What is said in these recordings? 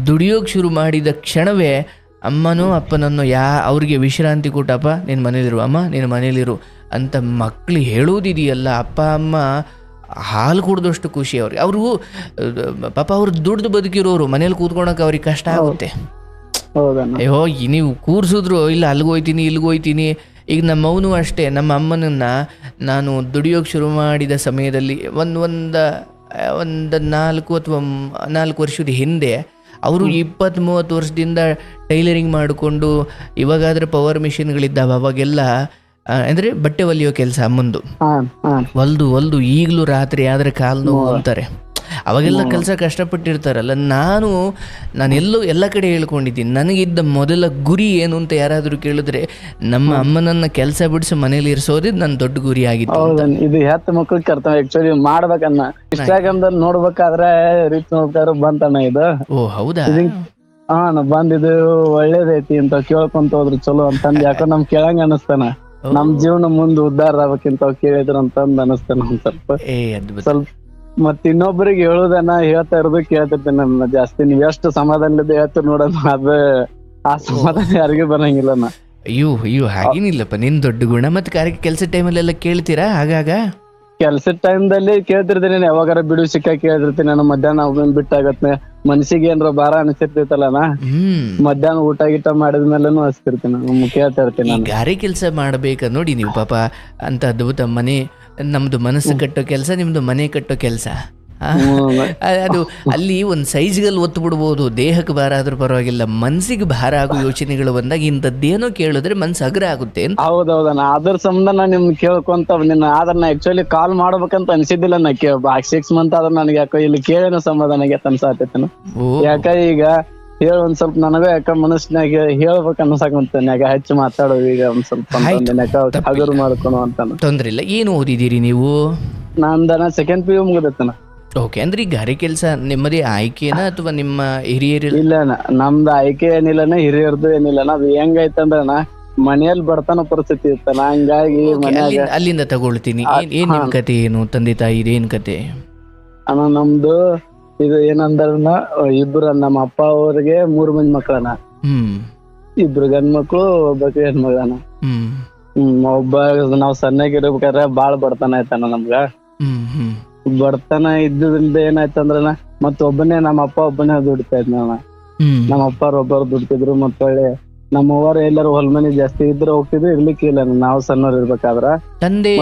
ದುಡಿಯೋಕೆ ಶುರು ಮಾಡಿದ ಕ್ಷಣವೇ ಅಮ್ಮನೋ ಅಪ್ಪನನ್ನು ಅವ್ರಿಗೆ ವಿಶ್ರಾಂತಿ ಕೊಟ್ಟಪ್ಪ ನೀನು ಮನೇಲಿರು, ಅಮ್ಮ ನೀನು ಮನೇಲಿರು ಅಂತ ಮಕ್ಕಳು ಹೇಳೋದಿದೆಯಲ್ಲ, ಅಪ್ಪ ಅಮ್ಮ ಹಾಲು ಕುಡ್ದಷ್ಟು ಖುಷಿ ಅವ್ರಿಗೆ. ಅವರು ಪಾಪ ಅವ್ರು ದುಡ್ದು ಬದುಕಿರೋರು, ಮನೇಲಿ ಕೂತ್ಕೊಳಕ್ಕೆ ಅವ್ರಿಗೆ ಕಷ್ಟ ಆಗುತ್ತೆ. ಅಯ್ಯೋ ನೀವು ಕೂರ್ಸಿದ್ರು ಇಲ್ಲ ಅಲ್ಲಿಗೋಯ್ತೀನಿ ಇಲ್ಲಿಗೋಯ್ತೀನಿ. ಈಗ ನಮ್ಮವನು ಅಷ್ಟೇ, ನಮ್ಮ ಅಮ್ಮನನ್ನು ನಾನು ದುಡಿಯೋಕೆ ಶುರು ಮಾಡಿದ ಸಮಯದಲ್ಲಿ ಒಂದು 4 ಅಥವಾ 4 ವರ್ಷದ ಹಿಂದೆ ಅವರು 20-30 ವರ್ಷದಿಂದ ಟೈಲರಿಂಗ್ ಮಾಡಿಕೊಂಡು, ಇವಾಗಾದರೆ ಪವರ್ ಮಿಷಿನ್ಗಳಿದ್ದಾವೆ, ಅವಾಗೆಲ್ಲ ಅಂದರೆ ಬಟ್ಟೆ ಹೊಲಿಯೋ ಕೆಲಸ ಅಮ್ಮಂದು, ಹೊಲ್ದು ಈಗಲೂ ರಾತ್ರಿ ಆದರೆ ಕಾಲು ನೋವು ಅಂತಾರೆ. ಅವಾಗೆಲ್ಲ ಕೆಲಸ ಕಷ್ಟಪಟ್ಟಿರ್ತಾರಲ್ಲ. ನಾನೆಲ್ಲೋ ಎಲ್ಲ ಕಡೆ ಹೇಳ್ಕೊಂಡಿದ್ದೀನಿ, ನನಗಿದ್ದ ಮೊದಲ ಗುರಿ ಏನು ಅಂತ ಯಾರಾದರೂ ಕೇಳಿದ್ರೆ ನಮ್ಮ ಅಮ್ಮನನ್ನ ಕೆಲಸ ಬಿಡಿಸಿ ಮನೇಲಿ ಇರಿಸೋದೇ ನನ್ನ ದೊಡ್ಡ ಗುರಿ ಆಗಿತ್ತು. ಇದು ಹೆತ್ತ ಮಕ್ಳು ಕರ್ತವ್ಯ ಆಕ್ಚುಲಿ ಮಾಡ್ಬೇಕನ್ನ. ಇನ್ಸ್ಟಾಗ್ರಾಮ್ದಲ್ಲಿ ನೋಡ್ಬೇಕಾದ್ರೆ ರೀಚ್ ನೋಡ್ಬೇಕಾದ್ರೆ ಬಂತಣ್ಣ ಇದು. ಓ ಹೌದಾ? ಬಂದಿದ್ದು ಒಳ್ಳೇದೈತಿ ಅಂತ ಕೇಳ್ಕೊಂತ ಹೋದ್ರು ಚಲೋ ಅಂತಂದ್. ಯಾಕೋ ನಮ್ ಕೇಳಂಗ ಅನಸ್ತಾನ, ನಮ್ ಜೀವನ ಮುಂದೆ ಉದ್ದಾರ ಆಗ್ಬೇಕಿಂತ ಕೇಳಿದ್ರು ಅಂತಂದ್ ಅನಸ್ತಾನ ಒಂದ್ ಸ್ವಲ್ಪ. ಮತ್ ಇನ್ನೊಬ್ರಿಗೆ ಹೇಳುದನ್ನ ಹೇಳ್ತಾ ಇರೋದು ಕೇಳ್ತಿರ್ತೇನೆ ನನ್ನ ಜಾಸ್ತಿ. ನೀವ್ ಎಷ್ಟು ಸಮಾಧಾನದ ಹೇಳ್ತೀರಿ ನೋಡೋಣ, ಅದು ಆ ಸಮಾಧಾನ ಯಾರಿಗೂ ಬರಂಗಿಲ್ಲ. ಅಯ್ಯೋ ಹಾಗೇನಿಲ್ಲಪ್ಪ, ನಿನ್ ದೊಡ್ಡ ಗುಣ. ಮತ್ತೆ ಕೆಲಸ ಟೈಮಲ್ಲೆಲ್ಲ ಕೇಳ್ತೀರಾ? ಆಗಾಗ ಕೆಲ್ಸದ ಟೈಮ್ದಲ್ಲಿ ಕೇಳ್ತಿರ್ತೀನಿ, ಯಾವಾಗಾರ ಬಿಡು ಸಿಕ್ಕ ಕೇಳ್ತಿರ್ತೀನಿ. ನಾನು ಮಧ್ಯಾಹ್ನ ಬಿಟ್ಟಾಗತ್ತೆ ಮನ್ಸಿಗೆ ಏನ್ರ ಭಾರ ಅನಿಸಿರ್ತೈತಲ್ಲನಾ, ಮಧ್ಯಾಹ್ನ ಊಟ ಗೀಟ ಮಾಡಿದ್ಮೇಲೆನು ಹಚ್ತಿರ್ತೀನಿ, ಕೇಳ್ತಾ ಇರ್ತೀನಿ. ಗಾರೆ ಕೆಲಸ ಮಾಡ್ಬೇಕ ನೋಡಿ ನೀವು ಪಾಪ ಅಂತ ಅದ್ಭುತ. ನಮ್ದು ಮನಸ್ಸು ಕಟ್ಟೋ ಕೆಲಸ, ನಿಮ್ದು ಮನೆ ಕಟ್ಟೋ ಕೆಲಸ. ಅದು ಅಲ್ಲಿ ಒಂದು ಸೈಜ್ಗಲ್ಲಿ ಒತ್ತು ಬಿಡ್ಬೋದು, ದೇಹಕ್ಕೆ ಭಾರ ಆದ್ರೂ ಪರವಾಗಿಲ್ಲ, ಮನ್ಸಿಗೆ ಭಾರ ಆಗೋ ಯೋಚನೆಗಳು ಬಂದಾಗ ಇಂಥದ್ದೇನೋ ಕೇಳಿದ್ರೆ ಮನ್ಸು ಅಗ್ರ ಆಗುತ್ತೆ. ಹೌದೌದಣ್ಣ, ಅದ್ರ ಸಂಬಂಧ ನಾನು ನಿಮ್ ಕೇಳ್ಕೊಂತ ನಿನ್ನ ಆದ್ರೆ ನಾ ಆಕ್ಚುಲಿ ಕಾಲ್ ಮಾಡ್ಬೇಕಂತ ಅನ್ಸಿದ್ದಿಲ್ಲ. ನಾ 6 ಮಂತ್ ಆದ್ರೆ ನನಗೆ ಯಾಕೋ ಇಲ್ಲಿ ಕೇಳೇನೋ ಸಮಾಧಾನ ಅನ್ಸಾತೈತೇನು. ಯಾಕ ಈಗ ಒಂದ್ ಸ್ವಲ್ಪ ನನಗೂ ಯಾಕ ಮನಸ್ಸಿನಾಗ ಹೇಳ್ಬೇಕ ಅನ್ಸಾಕಂತಾನೆ, ಯಾಕ ಹೆಚ್ಚು ಮಾತಾಡೋದು ಈಗ ಒಂದ್ ಸ್ವಲ್ಪ ಹಗುರು ಮಾಡ್ಕೊಳೋ ಅಂತ. ತೊಂದ್ರೆ ಇಲ್ಲ. ಏನು ಓದಿದ್ದೀರಿ ನೀವು? ನಂದನ 2nd PU ಮುಗಿದತ್ತನ. ಓಕೆ, ಅಂದ್ರೆ ಈ ಗಾರೆ ಕೆಲಸ ನಿಮ್ಮದೇ ಆಯ್ಕೆನಾ ಅಥವಾ ನಿಮ್ಮ ಹಿರಿಯರು? ಇಲ್ಲಣ್ಣ, ನಮ್ದು ಆಯ್ಕೆ ಏನಿಲ್ಲನ, ಹಿರಿಯರ್ದು ಏನಿಲ್ಲನ. ಅದು ಹೆಂಗೈತಂದ್ರಣ ಮನೆಯಲ್ಲಿ ಬಡತನ ಪರಿಸ್ಥಿತಿ ಇರ್ತನ, ಹಂಗಾಗಿ ಅಲ್ಲಿಂದ ತಗೊಳ್ತೀನಿ. ಏನ್ ನಿಮ್ ಕತೆ ಏನು? ತಂದೆ ತಾಯಿ ಏನ್ ಕತೆ? ಅಣ್ಣ ನಮ್ದು ಇದು ಏನಂದ್ರನ, ಇಬ್ರು ನಮ್ಮ ಅಪ್ಪ ಅವ್ರಿಗೆ 3 ಮಂದಿ ಮಕ್ಳನ. 2 ಗಂಡ್ ಮಕ್ಳು, ಒಬ್ಬಕ್ಕೆ ಹೆಣ್ಮಗಳನ. ಒಬ್ಬ ನಾವ್ ಸಣ್ಣಗಿರ್ಬೇಕಾದ್ರೆ ಬಾಳ್ ಬಡತನ ಆಯ್ತಾನ ನಮ್ಗ. ಬಡತನ ಇದ್ದಿದ್ರಿಂದ ಏನಾಯ್ತಂದ್ರನ, ಮತ್ತ ಒಬ್ಬನೇ ನಮ್ಮ ಅಪ್ಪ ಒಬ್ಬನೇ ದುಡಿತಾ ಇದ್ನ. ನಮ್ಮ ಅಪ್ಪ ಒಬ್ಬರು ದುಡ್ತಿದ್ರು. ಮತ್ತ ಒಳ್ಳೆ ನಮ್ಮ ಅವ್ರು ಎಲ್ಲರೂ ಹೊಲ್ಮನಿ ಜಾಸ್ತಿ ಇದ್ರೆ ಹೋಗ್ತಿದ್ರು, ಇರ್ಲಿಕ್ಕೆ ಇಲ್ಲ. ನಾವು ಸಣ್ಣವ್ರು ಇರ್ಬೇಕಾದ್ರ ತಂದೆ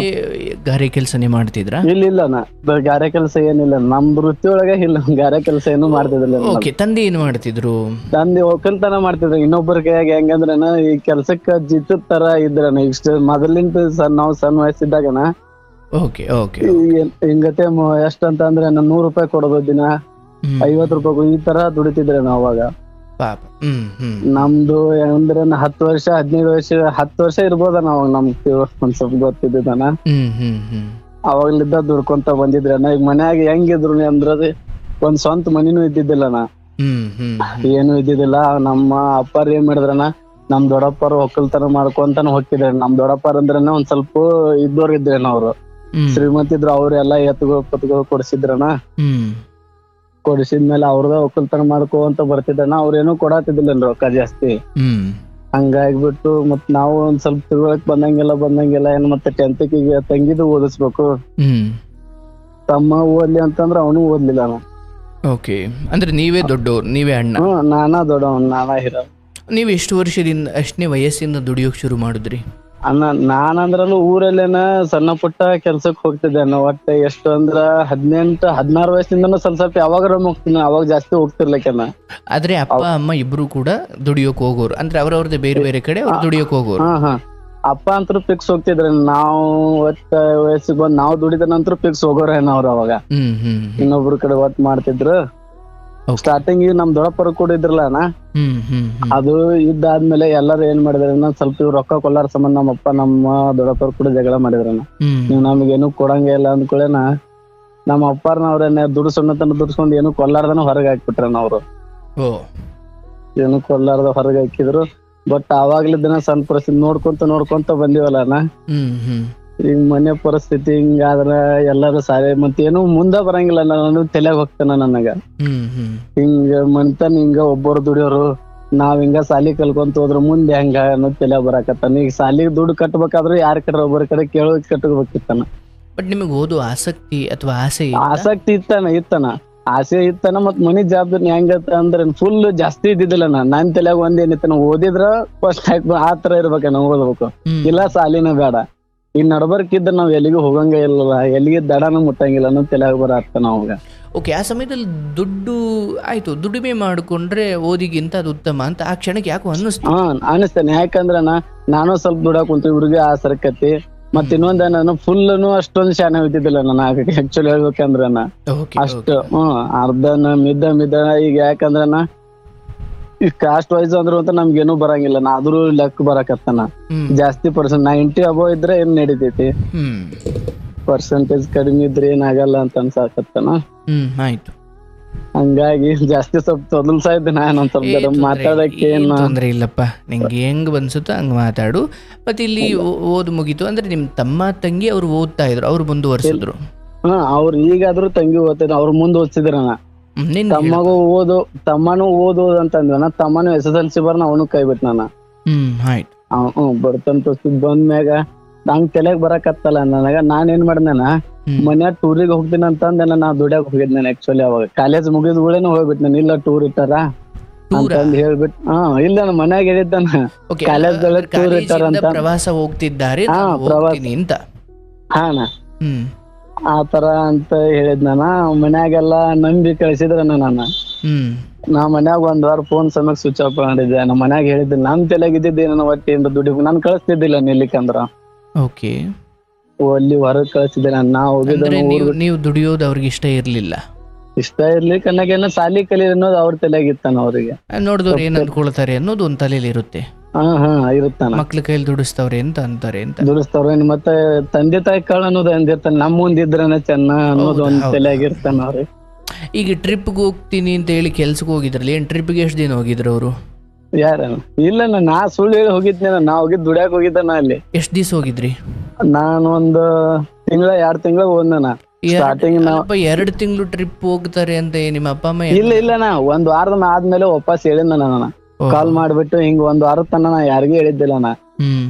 ಗಾರೆ ಕೆಲಸನೇ ಮಾಡ್ತಿದ್ರ? ಇಲ್ಲ ಗಾರೆ ಕೆಲಸ ಏನಿಲ್ಲ, ನಮ್ ವೃತ್ತಿ ಒಳಗೆ ಇಲ್ಲ ಗಾರೆ ಕೆಲಸ ಏನು ಮಾಡ್ತಿದ್ದಿಲ್ಲ. ತಂದೆ ಏನ್ ಮಾಡ್ತಿದ್ರು? ತಂದೆ ಒಕ್ಕಲ್ತನ ಮಾಡ್ತಿದ್ರು. ಇನ್ನೊಬ್ಬರ ಕೈಯಾಗ ಹೆಂಗಂದ್ರನ ಈ ಕೆಲ್ಸಕ್ಕ ಜಿತ್ತದ ತರ ಇದ್ರನ. ಇಷ್ಟ ಮೊದಲಿಂದ ನಾವು ಸಣ್ಣ ವಯಸ್ಸಿದ್ದಾಗನ ಹಿಂಗತೆ ಎಷ್ಟಂತ ಅಂದ್ರೆ 100 ರೂಪಾಯಿ ಕೊಡೋದು, ದಿನ 50 ರೂಪಾಯಿ ಈ ತರ ದುಡಿತಿದ್ರೆ ನಾವು ಅವಾಗ. ನಮ್ದು ಅಂದ್ರೆ 10 ವರ್ಷ 15 ವರ್ಷ 10 ವರ್ಷ ಇರ್ಬೋದ ನಾವು. ನಮ್ಗೆ ಒಂದ್ ಸ್ವಲ್ಪ ಗೊತ್ತಿದ್ದಾನ, ಅವಾಗ್ಲಿದ್ದ ದುಡ್ಕೊಂತ ಬಂದಿದ್ರನ. ಈಗ ಮನ್ಯಾಗ ಹೆಂಗಿದ್ರು ಅಂದ್ರ ಒಂದ್ ಸ್ವಂತ ಮನಿನೂ ಇದ್ದಿದ್ದಿಲ್ಲನ, ಏನು ಇದ್ದಿದ್ದಿಲ್ಲ. ನಮ್ಮ ಅಪ್ಪಾರ ಏನ್ ಮಾಡಿದ್ರನ, ನಮ್ ದೊಡ್ಡಪ್ಪರು ಒಕ್ಕಲ್ತನ ಮಾಡ್ಕೊಂತಾನ ಹೋಗ್ತಿದ್ರ. ನಮ್ ದೊಡ್ಡಪ್ಪರ್ ಅಂದ್ರನ ಒಂದ್ ಸ್ವಲ್ಪ ಇದ್ದವ್ರ ಇದ್ರೇನ, ಅವ್ರು ಶ್ರೀಮಂತಿದ್ರು. ಅವ್ರೆಲ್ಲಾ ಎತ್ತುಗಳು ಪತ್ಗಳು ಕೊಡ್ಸಿದ್ರನ. ಕೊಡಿಸಿದ್ಮೇಲೆ ಅವ್ರದ ಒಕ್ಕಲ್ತನ ಮಾಡ್ಕೊಂತ ಬರ್ತಿದ್ದನ. ಅವ್ರೇನು ಕೊಡಾತಿದ್ದಿಲ್ಲ ರೊಕ್ಕ ಜಾಸ್ತಿ. ಹಂಗಾಗ್ಬಿಟ್ಟು ಮತ್ ನಾವು ಒಂದ್ ಸ್ವಲ್ಪ ತಿಳುವಳಿಕೆ ಬಂದಂಗೆಲ್ಲ ಏನ್ ಮತ್ತೆ 10th ತಂಗಿದು ಓದಿಸ್ಬೇಕು. ತಮ್ಮ ಓದ್ಲಿ ಅಂತಂದ್ರ ಅವನು ಓದ್ಲಿಲ್ಲ. ಓಕೆ, ಅಂದ್ರೆ ನೀವೇ ದೊಡ್ಡವ್ರು, ನೀವೇ ಅಣ್ಣ? ನಾನಾ ದೊಡ್ಡವನ್, ನಾನಾ ಹಿರ. ನೀವ್ ಎಷ್ಟು ವರ್ಷದಿಂದ, ಎಷ್ಟನೇ ವಯಸ್ಸಿಂದ ದುಡಿಯೋಕ್ ಶುರು ಮಾಡಿದ್ರಿ? ಅಣ್ಣ ನಾನಂದ್ರನು ಊರಲ್ಲೇನ ಸಣ್ಣ ಪುಟ್ಟ ಕೆಲ್ಸಕ್ ಹೋಗ್ತಿದ್ದೆ. ಒಟ್ಟ ಎಷ್ಟು ಅಂದ್ರ 18-16 ವಯಸ್ಸಿಂದನೂ ಸ್ವಲ್ಪ ಯಾವಾಗಾರ ಹೋಗ್ತೀನಿ. ಅವಾಗ ಜಾಸ್ತಿ ಹೋಗ್ತಿರ್ಲಿಕ್ಕೆನ. ಆದ್ರೆ ಅಪ್ಪ ಅಮ್ಮ ಇಬ್ರು ಕೂಡ ದುಡಿಯೋಕ್ ಹೋಗೋರು, ಅಂದ್ರೆ ಅವ್ರವ್ರದ್ದು ಬೇರೆ ಬೇರೆ ಕಡೆ ಅವ್ರು ದುಡಿಯೋಕ್ ಹೋಗೋರು. ಅಪ್ಪ ಅಂತೂ ಫಿಕ್ಸ್ ಹೋಗ್ತಿದ್ರೆ, ನಾವು ವಯಸ್ಸಿಗೆ ಬಂದ್ ನಾವು ದುಡಿದ ನಂತರ ಫಿಕ್ಸ್ ಹೋಗೋರೇನ ಅವ್ರು. ಅವಾಗ ಇನ್ನೊಬ್ರ ಕಡೆ ಒಟ್ ಮಾಡ್ತಿದ್ರು. ಸ್ಟಾರ್ಟಿಂಗ್ ನಮ್ ದೊಡ್ಡಪ್ಪರು ಕೂಡ ಇದ್ರಲ್ಲ ಅಣ್ಣ, ಅದು ಇದ್ದಾದ್ಮೇಲೆ ಎಲ್ಲಾರು ಏನ್ ಮಾಡಿದ್ರ, ಸ್ವಲ್ಪ ಇವ್ರು ರೊಕ್ಕ ಕೊಲ್ಲಾರ ಸಂಬಂಧ ನಮ್ಮಪ್ಪ ನಮ್ಮ ದೊಡ್ಡಪ್ಪರು ಕೂಡ ಜಗಳ ಮಾಡಿದ್ರಣ್ಣ. ನೀವ್ ನಮ್ಗೇನು ಕೊಡಂಗ ಇಲ್ಲ ಅಂದ್ಕೊಳ್ಳೇನ ನಮ್ಮ ಅಪ್ಪಾರನ ಅವ್ರೇನ ದುಡಿಸ್ಕೊಂಡ್ ಏನು ಕೊಲ್ಲಾರ್ದನ ಹೊರಗೆ ಹಾಕ್ಬಿಟ್ರಣ್ಣ. ಅವ್ರು ಏನು ಕೊಲ್ಲಾರ್ದ ಹೊರಗೆ ಹಾಕಿದ್ರು. ಬಟ್ ಅವಾಗ್ಲಿದ್ದನ ಸಣ್ಣ ಪರಿಸ್ಥಿತಿ ನೋಡ್ಕೊಂತ ಬಂದಿವಲ್ಲ ಅಣ್ಣ. ಈಗ ಮನೆ ಪರಿಸ್ಥಿತಿ ಹಿಂಗಾದ್ರ ಎಲ್ಲಾರು ಸಾರಿ ಮತ್ತೇನು ಮುಂದ ಬರಂಗಿಲ್ಲ ನಾನು ತಲೆಯಾಗ ಹೋಗ್ತಾನ ನನಗ. ಹಿಂಗ ಮನ್ತನ್ ಹಿಂಗ ಒಬ್ಬರು ದುಡಿಯೋರು ನಾವ್ ಹಿಂಗ ಸಾಲಿ ಕಲ್ಕೊಂತ ಹೋದ್ರ ಮುಂದೆ ಹೆಂಗ ಅನ್ನೋದ್ ತಲೆ ಬರಾಕತ್ತಾನ. ಈಗ ಸಾಲಿಗೆ ದುಡ್ಡು ಕಟ್ಬೇಕಾದ್ರು ಯಾರ ಕಡೆ ಒಬ್ಬರ ಕಡೆ ಕೇಳೋದ್ ಕಟ್ಬೇಕಿತ್ತಾನ. ಬಟ್ ನಿಮಗೆ ಓದೋ ಆಸಕ್ತಿ ಅಥವಾ ಆಸಕ್ತಿ ಇತ್ತಾನ ಆಸೆ ಇತ್ತಾನ. ಮತ್ ಮನಿ ಜವಾಬ್ದಾರಿ ಹೆಂಗತ್ತ ಅಂದ್ರೆ ಫುಲ್ ಜಾಸ್ತಿ ಇದ್ದಿದ್ದಿಲ್ಲ ನನ್ ತಲೆಯಾಗ ಒಂದೇನಿತ್ತಾನ ಓದಿದ್ರ ಫಸ್ಟ್ ಆತರ ಇರ್ಬೇಕ ನಾವ್ ಓದ್ಬೇಕು, ಇಲ್ಲ ಸಾಲಿನ ಬೇಡ. ಈ ನಡ್ಬರ್ಕಿದ್ರ ನಾವ್ ಎಲ್ಲಿಗೂ ಹೋಗಂಗ ಇಲ್ಲ, ಎಲ್ಲಿಗೆ ದಡನ ಮುಟ್ಟಂಗಿಲ್ಲ ಅನ್ನೋ ತಲೆಯಾಗ ಬರತ್ತ ಅವಾಗ. ಓಕೆ, ಆ ಸಮಯದಲ್ಲಿ ದುಡ್ಡು ಆಯ್ತು, ದುಡಿಮೆ ಮಾಡ್ಕೊಂಡ್ರೆ ಓದಿಗಿಂತ ಅದು ಉತ್ತಮ ಅಂತ ಆ ಕ್ಷಣಕ್ಕೆ ಯಾಕೋ ಅನ್ನಿಸ್ತು? ಅನಿಸ್ತೇನೆ. ಯಾಕಂದ್ರ ನಾನು ಸ್ವಲ್ಪ ದುಡಾಕ್ ಕುಂತ ಇವ್ರಿಗೆ ಆಸರಕತಿ. ಮತ್ ಇನ್ನೊಂದ ನಾನು ಫುಲ್ನು ಅಷ್ಟೊಂದ್ ಶಾನೆ ಹೋಗ್ತಿದ್ದಿಲ್ಲ ನಾನು ಆಕ್ಚುಲಿ ಹೇಳ್ಬೇಕಂದ್ರ ಅಷ್ಟು ಅರ್ಧನ ಮಿದ್ದ ಈಗ. ಯಾಕಂದ್ರ ಈ ಕಾಸ್ಟ್ ವೈಸ್ ಅಂದ್ರು ಅಂತ ನಮ್ಗೇನು ಬರಂಗಿಲ್ಲ, ಆದ್ರೂ ಲೆಕ್ಕ ಬರಾಕತ್ತಾನ. ಜಾಸ್ತಿ ಪರ್ಸೆಂಟ್ 90 ಅಬೋ ಇದ್ರೆ ಏನ್ ನಡೀತೈತಿ, ಪರ್ಸೆಂಟೇಜ್ ಕಡಿಮೆ ಇದ್ರೆ ಏನಾಗಲ್ಲ ಅಂತ ಅನ್ಸಾಕತ್ತಾನ. ಆಯ್ತು, ಹಂಗಾಗಿ ಜಾಸ್ತಿ ಸ್ವಲ್ಪ ತೊದಲ್ಸಾ ಇದ್ದೆ ನಾನು ಸ್ವಲ್ಪ ಮಾತಾಡಕ್ಕೆ. ತೊಂದ್ರೆ ಇಲ್ಲಪ್ಪ, ನಿಂಗೆ ಹೆಂಗ್ ಅನ್ಸುತ್ತೋ ಹಂಗ ಮಾತಾಡು. ಮತ್ತೆ ಇಲ್ಲಿ ಓದ್ ಮುಗೀತು ಅಂದ್ರೆ ನಿಮ್ ತಮ್ಮ ತಂಗಿ ಅವ್ರು ಓದ್ತಾ ಇದ್ರು, ಅವ್ರು ಮುಂದುವರ್ಸಿದ್ರು? ಅವ್ರು ಈಗಾದ್ರೂ ತಂಗಿ ಓದ್ತಿದ್ರು, ಅವ್ರು ಮುಂದ್ ಓದ್ಸಿದ್ರಣ್ಣ. ತಮ್ಮನೂ ಓದು ಅಂತಂದ್ವನ, ತಮ್ಮನು SSLC ಬರ್ನ ಅವನು ಕೈ ಬಿಟ್ನಾನ. ಬರ್ತಂತ ಬಂದ್ಮ್ಯಾಗ ನಂಗ್ ತಲೆಗ್ ಬರಕತ್ತಲ್ಲ ನನಗ. ನಾನ್ ಏನ್ ಮಾಡ್ದೇನ ಮನ್ಯಾಗ ಟೂರಿಗೆ ಹೋಗ್ತೀನಿ ಅಂತಂದ ನಾ ದುಡ್ಯಾಗ ಹೋಗಿದ್ನ. ಆಕ್ಚುಲಿ ಅವಾಗ ಕಾಲೇಜ್ ಮುಗಿದ್ ಕೂಡೇನೆ ಹೋಗ್ಬಿಟ್ನ. ಇಲ್ಲ ಟೂರ್ ಇಟ್ಟಾರ ಅಂತಂದ್ ಹೇಳ್ಬಿಟ್ ಇಲ್ಲ ನಾ ಮನ್ಯಾಗ ಹೇಳಿದ್ದಾನ ಕಾಲೇಜ್ ಟೂರ್ ಇಟ್ಟಾರ ಅಂತ, ಪ್ರವಾಸ ಹೋಗ್ತಿದ್ದಾರೆ ಅಂತ. ಆತರ ಅಂತ ಹೇಳಿದ್ನಾನ. ಮನ್ಯಾಗೆಲ್ಲಾ ನಂಬಿ ಕಳ್ಸಿದ್ರ ನಾ ಮನ್ಯಾಗ ಒಂದ್ ವಾರ ಫೋನ್ ಸಮಯಕ್ಕೆ ಸ್ವಿಚ್ ಆಫ್ ಮಾಡಿದ್ದೆ. ನಮ್ಮ ಮನ್ಯಾಗ ಹೇಳಿದ್ದೆ ನನ್ ತಲೆಗಿದ್ದಿದ್ದೆ ನಾನು ಒಟ್ಟಿಂದ ದುಡ್ಡಿ ನಾನ್ ಕಳಿಸ್ತಿದ್ದಿಲ್ಲ ನಿಲ್ಲಿಕಂದ್ರ. ಅಲ್ಲಿ ಹೊರಗ್ ಕಳಿಸಿದ್ದೆ ನಾ ಹೋಗಿದ್ದೆ. ನೀವು ದುಡಿಯೋದು ಅವ್ರಿಗೆ ಇಷ್ಟ ಇರ್ಲಿಲ್ಲ? ಇಷ್ಟ ಇರ್ಲಿಕ್ಕೆ ಅನ್ನೋಕೇನ ಸಾಲಿ ಕಲಿ ಅನ್ನೋದು ಅವ್ರ ತಲೆಗಿತ್ತಾನ. ಅವ್ರಿಗೆ ನೋಡಿದವ್ರು ಏನ್ ಅನ್ಕೊಳ್ತಾರೆ ಅನ್ನೋದು ಒಂದ್ ತಲೆಯಲ್ಲಿ ಇರುತ್ತೆ. ಇರುತ್ತಾನ. ಮಕ್ಳ ಕೈಲಿ ದುಡಿಸ್ತವ್ರೆ ಅಂತ ಅಂತಾರೆ ಅಂತ ದುಡಿಸ್ತವ್ರೆ. ಮತ್ತೆ ತಂದೆ ತಾಯಿ ಕಾಳ ಅನ್ನೋದು ಅಂದಿರ್ತಾನ, ನಮ್ ಮುಂದಿದ್ರನ ಚೆನ್ನ ಅನ್ನೋದು ಒಂದ್ ತಲೆಯಾಗಿರ್ತಾನ ಅವ್ರಿಗೆ. ಈಗ ಟ್ರಿಪ್ಗೆ ಹೋಗ್ತೀನಿ ಅಂತ ಹೇಳಿ ಕೆಲ್ಸಕ್ಕೆ ಹೋಗಿದ್ರಲ್ಲ, ಏನ್ ಟ್ರಿಪ್ಗೆ ಎಷ್ಟ್ ದಿನ ಹೋಗಿದ್ರು ಅವರು? ಯಾರ? ಇಲ್ಲ ನಾ ಸುಳ್ಳು ಹೇಳಿ ಹೋಗಿದ್ನ. ನಾ ಹೋಗಿದ್ ದುಡ್ಯಾಕ್ ಹೋಗಿದ್ದಾನ ಅಲ್ಲಿ. ಎಷ್ಟ್ ದಿವ್ಸ ಹೋಗಿದ್ರಿ? ನಾನು ಒಂದು 2 ತಿಂಗಳ ಹೋದ್ನ. ಸ್ಟಾರ್ಟಿಂಗ್ 2 ತಿಂಗಳು ಟ್ರಿಪ್ ಹೋಗ್ತಾರೆ ಅಂತ ನಿಮ್ಮ ಅಪ್ಪ ಅಮ್ಮ? ಇಲ್ಲ ನಾ ಒಂದ್ ವಾರದ ಆದ್ಮೇಲೆ ವಾಪಸ್ ಹೇಳಿದ್ನ. ನಾನು ಕಾಲ್ ಮಾಡ್ಬಿಟ್ಟು ಹಿಂಗ್ ಒಂದ್ ವಾರದ ತನ ನಾ ಯಾರಿಗೂ ಹೇಳಿದ್ದಿಲ್ಲ ನಾ.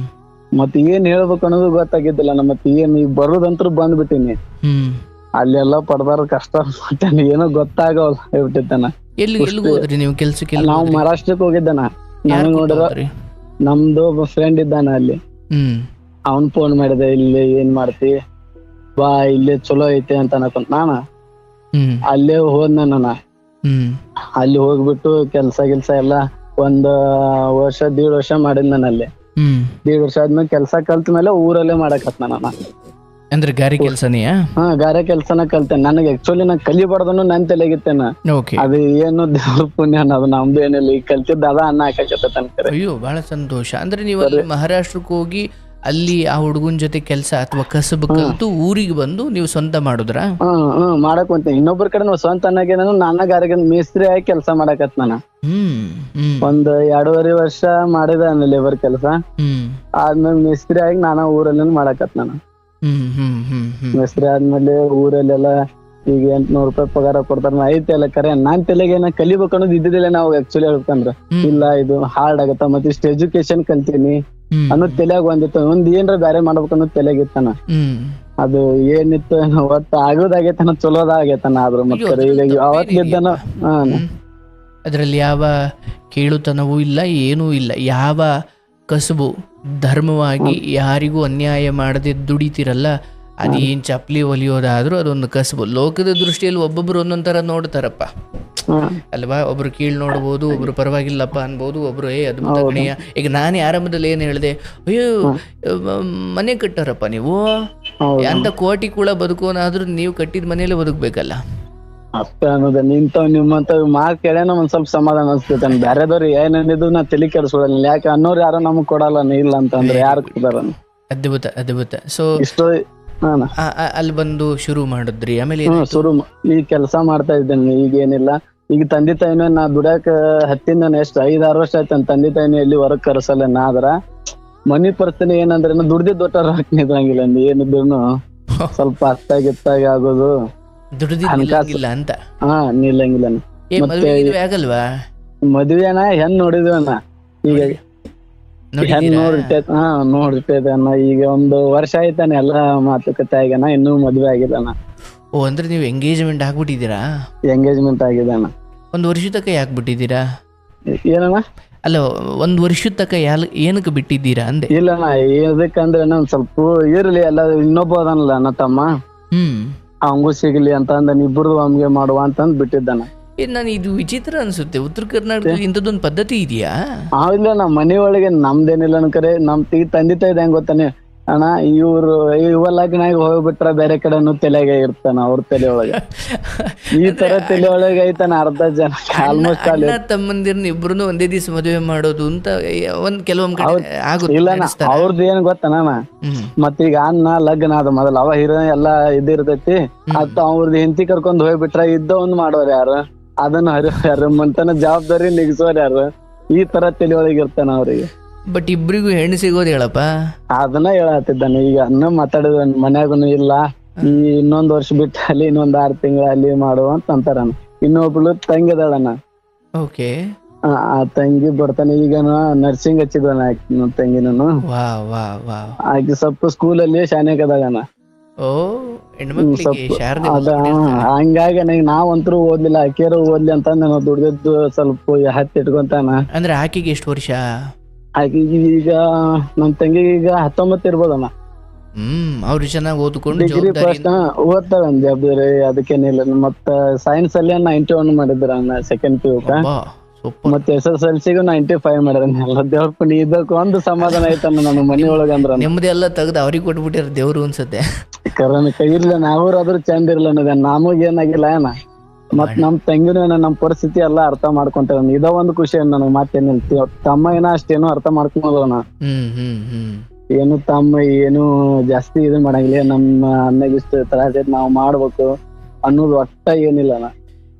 ಮತ್ ಏನ್ ಹೇಳ್ಬೇಕು ಅನ್ನೋದು ಗೊತ್ತಾಗಿದ್ದಿಲ್ಲ. ಮತ್ತೆ ಏನ್ ಈಗ ಬರೋದಂತ್ರು ಬಂದ್ಬಿಟ್ಟಿನಿ. ಅಲ್ಲೆಲ್ಲ ಪಡ್ದಾರ ಕಷ್ಟ ಪಟ್ಟೇನಿ, ಏನೋ ಗೊತ್ತಾಗವಲ್ಲ ಹೇಳ್ಬಿಟ್ಟಿದ್ದಾನ. ಎಲ್ಲಿ ಹೋದ್ರಿ ನೀವು ಕೆಲ್ಸಕ್ಕೆ? ನಾವು ಮಹಾರಾಷ್ಟ್ರಕ್ಕೆ ಹೋಗಿದ್ದಾನ. ನನಗ್ ನೋಡಿದ್ರ ನಮ್ದು ಒಬ್ಬ ಫ್ರೆಂಡ್ ಇದ್ದಾನ ಅಲ್ಲಿ. ಅವನ್ ಫೋನ್ ಮಾಡಿದೆ, ಇಲ್ಲಿ ಏನ್ ಮಾಡ್ತಿ ಬಾ, ಇಲ್ಲಿ ಚಲೋ ಐತೆ ಅಂತ ಅನ್ಕೊಂತ ನಾನ ಅಲ್ಲೇ ಹೋದ್ನ. ಅಲ್ಲಿ ಹೋಗ್ಬಿಟ್ಟು ಕೆಲ್ಸ ಎಲ್ಲ ಒಂದ್ ವರ್ಷ 1.5 ವರ್ಷ ಮಾಡಿದ್ ನಾನು ಅಲ್ಲಿ. 1.5 ವರ್ಷ ಆದ್ಮೇಲೆ ಕೆಲ್ಸ ಕಲ್ತ ಮೇಲೆ ಊರಲ್ಲೇ ಮಾಡಕತ್ ನಾನು. ಅಂದ್ರೆ ಗಾರೆ ಕೆಲ್ಸನೇ? ಗಾರೆ ಕೆಲ್ಸನ ಕಲ್ತೇನೆ. ನನಗೆ ಆಕ್ಚುಲಿ ನಾ ಕಲಿಬಾರ್ದನ್ನು ನನ್ ತಲೆಗಿತ್ತೇನ. ಅದು ಏನು ದೇವ್ರ ಪುಣ್ಯ ಅನ್ನೋದು ನಮ್ದು ಏನಿಲ್ಲ. ಈಗ ಕಲ್ತಿದ್ದ ಅದ ಅನ್ನ ಹಾಕತ್ತ. ಅಯ್ಯೋ ಬಹಳ ಸಂತೋಷ. ಅಂದ್ರೆ ನೀವು ಮಹಾರಾಷ್ಟ್ರಕ್ಕೆ ಹೋಗಿ ಅಲ್ಲಿ ಆ ಹುಡುಗನ್ ಜೊತೆ ಕೆಲಸ ಅಥವಾ ಕಸಬು ಕಲ್ತು ಊರಿಗೆ ಬಂದು ನೀವು ಸ್ವಂತ ಮಾಡುದ್ರ? ಮಾಡಕ್ ಹೊಂತೀನಿ. ಇನ್ನೊಬ್ಬರ ಕಡೆ ಸ್ವಂತ ಅನ್ನಗೆ ನನ್ನ ಗಾರಿಗೆ ಮೇಸ್ತ್ರಿ ಆಗಿ ಕೆಲಸ ಮಾಡಕತ್ ನಾನು. ಒಂದ್ 2.5 ವರ್ಷ ಮಾಡಿದ ಲೇಬರ್ ಕೆಲಸ. ಆದ್ಮೇಲೆ ಮೇಸ್ತ್ರಿ ಆಗಿ ನಾನ ಊರಲ್ಲಿ ಮಾಡಕತ್ ನಾನು. ಮೇಸ್ತ್ರಿ ಆದ್ಮೇಲೆ ಊರಲ್ಲೆಲ್ಲ ಈಗ 800 ರೂಪಾಯಿ ಪಗಾರ ಕೊಡ್ತಾರ. ಐತೆ ಎಲ್ಲ ಕರೆ ನಾನ್ ತಲೆಗೆ ಕಲಿಬೇಕು ಅನ್ನೋದು ಇದ್ದಿದ್ದಿಲ್ಲ. ನಾವು ಆಕ್ಚುಲಿ ಹೇಳ್ಬೇಕಂದ್ರ ಇಲ್ಲ ಇದು ಹಾರ್ಡ್ ಆಗತ್ತ, ಮತ್ತೆ ಇಷ್ಟ ಎಜುಕೇಶನ್ ಕಲ್ತೀನಿ ಅನ್ನೋದ್ ತಲೆಯಾಗ ಒಂದಿತ್ತು. ಒಂದ್ ಏನ್ರ ಬ್ಯಾರೆ ಮಾಡ್ಬೇಕು ಅನ್ನೋದ್ ತಲೆಗಿತ್ತಾನ. ಅದು ಏನಿತ್ತು ಒಟ್ಟು ಆಗೋದಾಗೈತನ, ಚಲೋದಾಗೈತನ. ಆದ್ರೂ ಮತ್ತೆ ಈಗ ಅವತ್ತಿದ್ದಾನ ಅದ್ರಲ್ಲಿ ಯಾವ ಕೇಳುತನವೂ ಇಲ್ಲ, ಏನೂ ಇಲ್ಲ. ಯಾವ ಕಸುಬು ಧರ್ಮವಾಗಿ ಯಾರಿಗೂ ಅನ್ಯಾಯ ಮಾಡದೆ ದುಡಿತಿರಲ್ಲ, ಅದೇನ್ ಚಪ್ಲಿ ಒಲಿಯೋದಾದ್ರೂ ಅದೊಂದು ಕಸಬು. ಲೋಕದ ದೃಷ್ಟಿಯಲ್ಲಿ ಒಬ್ಬೊಬ್ರು ಒಂದೊಂಥರ ನೋಡ್ತಾರಪ್ಪ ಅಲ್ವಾ? ಒಬ್ರು ಕೀಳ್ ನೋಡ್ಬೋದು, ಒಬ್ರು ಪರವಾಗಿಲ್ಲಪ್ಪ ಅನ್ಬೋದು, ಒಬ್ರು ಅದ್ಭುತ ಗಣೇಯ. ಈಗ ನಾನೇ ಆರಂಭದಲ್ಲಿ ಏನ್ ಹೇಳಿದೆ, ಅಯ್ಯೋ ಮನೆ ಕಟ್ಟಾರಪ್ಪ ನೀವು, ಅಂತ ಕೋಟಿ ಕೂಡ ಬದುಕೋನಾದ್ರೂ ನೀವು ಕಟ್ಟಿದ ಮನೆಯಲ್ಲೇ ಬದುಕ್ಬೇಕಲ್ಲ. ಅಷ್ಟ ಅನ್ನೋದ ನಿಮ್ಮಂತ ಮಾರ್ಕ್ ಕೇಳೇನ ಒಂದ್ ಸ್ವಲ್ಪ ಸಮಾಧಾನ ಅನ್ಸ್ತೈತೆ. ಬ್ಯಾರೆದವ್ರು ಏನಿದ್ದು ನಾ ತಲೆ ಕೆಡಿಸ್ಕೊಡಲ್ಲ. ಯಾಕೆ ಅನ್ನೋರು ಯಾರೋ ನಮಗ್ ಕೊಡಲ್ಲ, ಇಲ್ಲ ಅಂತಂದ್ರೆ ಯಾರು ಕೊಡ್ತಾರ? ಅದ್ಭುತ ಅದ್ಭುತ. ಸೊ ಇಷ್ಟು ಅಲ್ಲಿ ಬಂದು ಶುರು ಮಾಡಿದ್ರಿ, ಆಮೇಲೆ ಶುರು ಈ ಕೆಲಸ ಮಾಡ್ತಾ ಇದ್ದೇನೆ. ಈಗೇನಿಲ್ಲ, ಈಗ ತಂದೆ ತಾಯಿನ ನಾ ದುಡ್ಯಾಕ ಹತ್ತಿಂದ ಎಷ್ಟು 5-6 ವರ್ಷ ಆಯ್ತು. ತಂದೆ ತಾಯಿನ ಎಲ್ಲಿ ಹೊರಗ್ ಕರ್ಸಲ್ಲ. ಆದ್ರ ಮನಿ ಪರಿಸ್ಥಿತಿ ಏನಂದ್ರೆ ದುಡ್ದಿದ್ ಒಟ್ಟ ರೊಕ್ಕ ನಿಂದ್ರಂಗಿಲ್ಲ ಏನಿದ್ರು ಸ್ವಲ್ಪ ಹತ್ತಾಗಿ ಆಗೋದು ದುಡ್ದಿಲ್ಲ ಅಂತ. ಹಾ ನಿಲ್ಲಂಗಿಲ್ಲ. ಮದುವೆ ಆಗಲ್ವಾ? ಮದ್ವೆನ ಹೆಣ್ ನೋಡಿದ್ವಣ್ಣ, ಈಗ ಹೆಣ್ ನೋಡಿರ್ತೇದ ಅಣ್ಣ. ಈಗ 1 ವರ್ಷ ಆಯ್ತಾನೆ ಎಲ್ಲಾ ಮಾತುಕತೆ ಆಗ್ಯಾನ, ಇನ್ನೂ ಮದ್ವೆ ಆಗಿಲ್ಲಣ್ಣ. ಓ, ಅಂದ್ರೆ ನೀವು ಎಂಗೇಜ್ಮೆಂಟ್ ಆಗ್ಬಿಟ್ಟಿದ್ದೀರಾ? ಎಂಗೇಜ್ಮೆಂಟ್ ಆಗಿದೆ ಅಣ್ಣ. 1 ವರ್ಷ ತನಕ ಯಾಕೆ ಬಿಟ್ಟಿದ್ದೀರಾ? ಏನಣ್ಣ? ಅಲ್ಲ, 1 ವರ್ಷದ ತನಕ ಏನಕ್ಕೆ ಬಿಟ್ಟಿದ್ದೀರಾ ಅಂದೆ. ಇಲ್ಲಣ್ಣ, ಎದಕ್ಕಂದ್ರೆ ಒಂದ್ ಸ್ವಲ್ಪ ಇರ್ಲಿ, ಎಲ್ಲ ಇನ್ನೊಬ್ಬ ಅದನಲ್ಲ ಅಣ್ಣ ತಮ್ಮ, ಅವಂಗೂ ಸಿಗ್ಲಿ ಅಂತ ಅಂದ ಇಬ್ಬರದು ಒಮ್ಗೆ ಮಾಡುವ ಅಂತಂದ್ ಬಿಟ್ಟಿದ್ದಾನ. ಇದು ವಿಚಿತ್ರ ಅನ್ಸುತ್ತೆ. ಉತ್ತರ ಕರ್ನಾಟಕದಲ್ಲಿ ಇಂಥದ್ದೊಂದು ಪದ್ಧತಿ ಇದೆಯಾ? ಇಲ್ಲ, ನಮ್ಮ ಮನೆ ಒಳಗೆ ನಮ್ದೇನಿಲ್ಲ ಅನ್ಕರೆ. ನಮ್ ತಂದೆ ತಾಯಿದ ಹೆಂಗ್ ಗೊತ್ತಾನೆ ಅಣ್ಣ, ಇವ ಲಗ್ನ ಹೋಗ್ಬಿಟ್ರ ಬೇರೆ ಕಡೆನು ತಲೆಗೆ ಇರ್ತಾನ, ಅವ್ರ ತಲೆ ಒಳಗೆ ಈ ತರ ತಲೆ ಒಳಗೆ ಐತಾನ ಅರ್ಧ ಜನ. ಆಲ್ಮೋಸ್ಟ್ ಅಣ್ಣ ತಮ್ಮಂದಿರ್ನ ಇಬ್ರು ಒಂದೇ ದಿವಸ ಮದುವೆ ಮಾಡೋದು ಅಂತ ಕೆಲವೊಂದ್ ಕಡೆ ಇಲ್ಲಣ್ಣ. ಅವ್ರದ್ದು ಏನ್ ಗೊತ್ತಣ್ಣ, ಮತ್ತೀಗ ಅಣ್ಣ ಲಗ್ನ ಅದ ಮೊದಲ ಅವ ಹೀರೋ ಎಲ್ಲಾ ಇದಿರ್ತೈತಿ. ಅತ್ತ ಅವ್ರದ್ದು ಹೆಂಡತಿ ಕರ್ಕೊಂಡ್ ಹೋಗ್ಬಿಟ್ರ ಇದ್ದ ಒಂದ್ ಮಾಡೋರ್ ಯಾರು, ಅದನ್ನ ಹರಿಯಾರ ಮಂತನ ಜವಾಬ್ದಾರಿ ನಿಗ್ಸೋರ್ ಯಾರು, ಈ ತರ ತಲೆ ಒಳಗೆ ಇರ್ತಾನ ಅವ್ರಿಗೆ. ಬಟ್ ಇಬ್ರಿಗೂ ಹೆಣ್ಣು ಸಿಗೋದು ಹೇಳಪ್ಪ. ಅದನ್ನ ಹೇಳತ್ತಿದ್ದಾನೆ. ಈಗ ಅನ್ನ ಮಾತಾಡಿದ ಮನ್ಯಾಗನು ಇಲ್ಲ, ಈ 1 ವರ್ಷ ಬಿಟ್ಟು ಅಲ್ಲಿ 6 ತಿಂಗಳ ಅಲ್ಲಿ ಮಾಡುವ ಅಂತ ಅಂತಾರ. ಇನ್ನೊಬ್ಳು ತಂಗಿ ಅದಾಳಣ್ಣ. ಓಕೆ. ಆ ತಂಗಿ ಬರ್ತಾನೆ. ಈಗ ನರ್ಸಿಂಗ್ ಹಚ್ಚಿದ್ವಣ್ಣ ತಂಗಿನೂ. ಆಕೆ ಸ್ವಲ್ಪ ಸ್ಕೂಲಲ್ಲಿ ಶಾನ್ಯಾಕದಾಗಣ್ಣ. ಹಂಗಾಗಿ ನಾವಂತರೂ ಓದ್ಲಿಲ್ಲ, ಆಕೆಯರು ಓದ್ಲಿ ಅಂತ ನಾನು ದುಡ್ದಿದ್ದು ಸ್ವಲ್ಪ ಹತ್ತಿ ಇಟ್ಕೊಂತಾನ. ಅಂದ್ರೆ ಆಕೆಗೆ ಎಷ್ಟು ವರ್ಷ? ಆಕೆಗೆ ಈಗ ನಮ್ ತಂಗಿಗೆ ಈಗ 19 ಇರ್ಬೋದಣ್ಣ. ಅವ್ರು ಚೆನ್ನಾಗಿ ಓದ್ಕೊಂಡು ಡಿಗ್ರಿ ಫಸ್ಟ್ ಓದ್ತಾಳ ಜವಾಬ್ದಾರಿ, ಅದಕ್ಕೇನಿಲ್ಲ. ಮತ್ತ ಸೈನ್ಸ್ ಅಲ್ಲಿ 91 ಮಾಡಿದ್ರ ಸೆಕೆಂಡ್ PU. ಮತ್ತೆ SSLC 95 ಮಾಡ್ಯಾರ. ಎಲ್ಲ ದೇವ್ರ ಪುಣ್ಯ ಇದಕ್ಕೆ ಒಂದು ಸಮಾಧಾನ ಐತಣ್ಣ ನನ್ನ ಮನಿ ಒಳಗ. ಅಂದ್ರ ನೆಮ್ಮದಿ ಎಲ್ಲ ತೆಗ್ದು ಅವ್ರಿಗೆ ಕೊಟ್ಬಿಟ್ಟಾರ ದೇವ್ರು ಅನ್ಸತ್ತೆ. ಕರೋನ ಕೈ ಇರ್ಲ ಅವ್ರಾದ್ರೂ ಚಂದ ಇರ್ಲ ಅನ್ನೋದ ನಮಗ್ ಏನಾಗಿಲ್ಲ ಏನ. ಮತ್ ನಮ್ ತಂಗಿನೂ ನಮ್ ಪರಿಸ್ಥಿತಿ ಎಲ್ಲಾ ಅರ್ಥ ಮಾಡ್ಕೊಂತಾರ. ಇದ ಒಂದು ಖುಷಿ ನನಗ್ ಮತ್ತೇನಿಲ್ಲ. ತಮ್ಮ ಏನೋ ಅಷ್ಟೇನೋ ಅರ್ಥ ಮಾಡ್ಕೊಂಡೋಣ. ಏನು ತಮ್ಮ ಏನು ಜಾಸ್ತಿ ಇದನ್ ಮಾಡಂಗಿಲ್ಲ. ನಮ್ಮ ಅಣ್ಣಗೆ ಇಷ್ಟ ತ್ರಾಸ ನಾವ್ ಮಾಡ್ಬೇಕು ಅನ್ನೋದು ಒಟ್ಟ ಏನಿಲ್ಲ.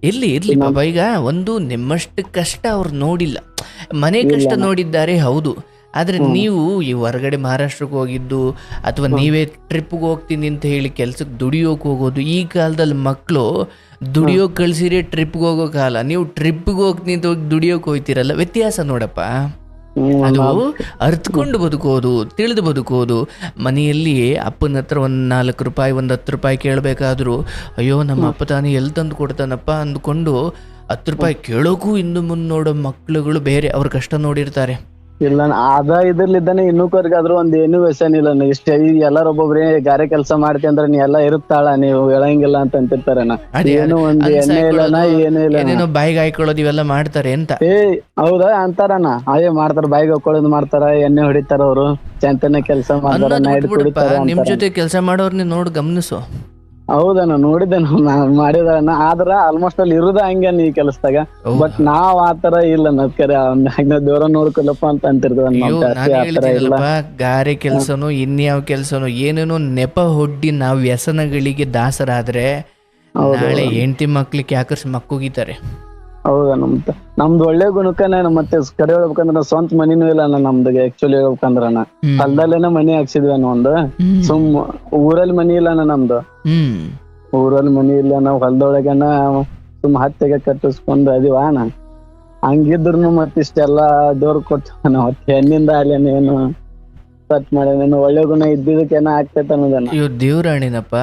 ಇರ್ಲಿ ಬಾಬಾ. ಈಗ ಒಂದು ನಿಮ್ಮಷ್ಟು ಕಷ್ಟ ಅವ್ರು ನೋಡಿಲ್ಲ, ಮನೆ ಕಷ್ಟ ನೋಡಿದ್ದಾರೆ ಹೌದು. ಆದ್ರೆ ನೀವು ಈ ಹೊರಗಡೆ ಮಹಾರಾಷ್ಟ್ರಕ್ಕೆ ಹೋಗಿದ್ದು ಅಥವಾ ನೀವೇ ಟ್ರಿಪ್ಗೆ ಹೋಗ್ತೀನಿ ಅಂತ ಹೇಳಿ ಕೆಲ್ಸಕ್ಕೆ ದುಡಿಯೋಕೆ ಹೋಗೋದು, ಈ ಕಾಲದಲ್ಲಿ ಮಕ್ಕಳು ದುಡಿಯೋಕೆ ಕಳ್ಸಿರಿ ಟ್ರಿಪ್ಗೆ ಹೋಗೋ ಕಾಲ. ನೀವು ಟ್ರಿಪ್ಗೆ ಹೋಗ್ತೀನಿ ಅಂತ ಹೋಗಿ ದುಡಿಯೋಕೆ ಹೋಗ್ತೀರಲ್ಲ, ವ್ಯತ್ಯಾಸ ನೋಡಪ್ಪ. ಅದು ಅರ್ಥಕೊಂಡು ಬದುಕೋದು, ತಿಳಿದು ಬದುಕೋದು. ಮನೆಯಲ್ಲಿ ಅಪ್ಪನ ಹತ್ರ 4 ರೂಪಾಯಿ 10 ರೂಪಾಯಿ ಕೇಳಬೇಕಾದ್ರೂ ಅಯ್ಯೋ ನಮ್ಮ ಅಪ್ಪ ತಾನೇ ಎಲ್ಲಿ ತಂದು ಕೊಡ್ತಾನಪ್ಪ ಅಂದ್ಕೊಂಡು 10 ರೂಪಾಯಿ ಕೇಳೋಕ್ಕೂ ಇನ್ನು ಮುಂದೆ ನೋಡೋ ಮಕ್ಳುಗಳು ಬೇರೆ, ಅವ್ರ ಕಷ್ಟ ನೋಡಿರ್ತಾರೆ. ಇಲ್ಲ ಅದ ಇದ್ರಲ್ಲಿದ್ದಾನೆ ಇನ್ನೂಕರ್ಗಾದ್ರೂ ಒಂದ್ ಏನು ವ್ಯಸನ ಇಲ್ಲ. ಇಷ್ಟ ಎಲ್ಲಾರ ಒಬ್ಬೊಬ್ರೆ ಗಾರೆ ಕೆಲಸ ಮಾಡ್ತಿ ಅಂದ್ರೆ ನೀ ಎಲ್ಲಾ ಇರುತ್ತಾಳ, ನೀವು ಹೇಳಂಗಿಲ್ಲ ಅಂತ ಅಂತಿರ್ತಾರಣ್ಣ. ಏನು ಒಂದ್ ಎಣ್ಣೆ ಇಲ್ಲನ ಏನು ಇಲ್ಲ, ಬಾಯಿಗೆ ಹಾಕೊಳ್ಳೋದು ಇವೆಲ್ಲ ಮಾಡ್ತಾರೆ ಅಂತ. ಹೌದಾ ಅಂತಾರಣ್ಣ. ಅವೇ ಮಾಡ್ತಾರ, ಬಾಯಿಗೆ ಹಾಕೊಳ್ಳೋದು ಮಾಡ್ತಾರ, ಎಣ್ಣೆ ಹೊಡಿತಾರ, ಅವ್ರು ಚಂತನ ಕೆಲಸ ಮಾಡ್ತಾರ, ನೈಟ್ ಕುಡಿತಾರ. ನಿಮ್ ಜೊತೆ ಕೆಲಸ ಮಾಡೋರ್ನ ನೋಡ್ ಗಮನಿಸು. ಹೌದಣ್ಣ, ನೋಡಿದ್ದೆ ಮಾಡಿದಣ್ಣ. ಆದ್ರ ಆಲ್ಮೋಸ್ಟ್ ಅಲ್ಲಿ ಇರುದ ಹಂಗೆ ಈ ಕೆಲಸದಾಗ. ಬಟ್ ನಾವ್ ಆತರ ಇಲ್ಲ, ನಕ್ಕರೆ ದೇವ್ರ ನೋಡ್ಕೊಲ್ಲಪ್ಪ ಅಂತ ಅಂತಿರ್ತೇವ. ಗಾರೆ ಕೆಲ್ಸನೋ ಇನ್ಯಾವ ಕೆಲ್ಸನೋ ಏನೇನೋ ನೆಪ ಹೊಡ್ಡಿ ನಾವ್ ವ್ಯಸನಗಳಿಗೆ ದಾಸರಾದ್ರೆ ನಾಳೆ ಹೆಂಡತಿ ಮಕ್ಳಿಗೆ ಯಾಕರ್ಸ್ ಮಕ್ಕುಗಿತಾರೆ. ಹೌದಾ, ನಮ್ದು ಒಳ್ಳೆ ಗುಣಕ್ಕನ. ಮತ್ತೆ ಕಡೆ ಹೇಳ್ಬೇಕಂದ್ರ ಸ್ವಂತ ಮನಿನೂ ಇಲ್ಲ ನಮ್ದು. ಆಕ್ಚುಲಿ ಹೇಳ್ಬೇಕಂದ್ರಣ್ಣ ಹೊಲ್ದಲ್ಲೇನ ಮನಿ ಹಾಕ್ಸಿದ್ವಿ ಒಂದು. ಸುಮ್ ಊರಲ್ಲಿ ಮನಿ ಇಲ್ಲಣ್ಣ ನಮ್ದು. ಊರಲ್ಲಿ ಮನಿ ಇಲ್ಲ, ನಾವ್ ಹೊಲ್ದೊಳಗನ ಸುಮ್ ಹತ್ತಿಗೆ ಕಟ್ಟಿಸ್ಕೊಂಡ್ ಅದೀವ ಅಣ್ಣ. ಹಂಗಿದ್ರು ಮತ್ ಇಷ್ಟೆಲ್ಲಾ ದೇವ್ರ ಕೊಟ್ಟ ಹೆಣ್ಣಿಂದ ಅಲ್ಲೇನೇನು ಕಟ್ ಮಾಡೇನೇನು ಒಳ್ಳೆ ಗುಣ ಇದ್ದಿದ್ದಕ್ಕೇನ ಆಗ್ತೈತೆ ಅನ್ನೋದನ್ನ. ಅಯ್ಯೋ ದೇವ್ರಾಣಿನಪ್ಪ,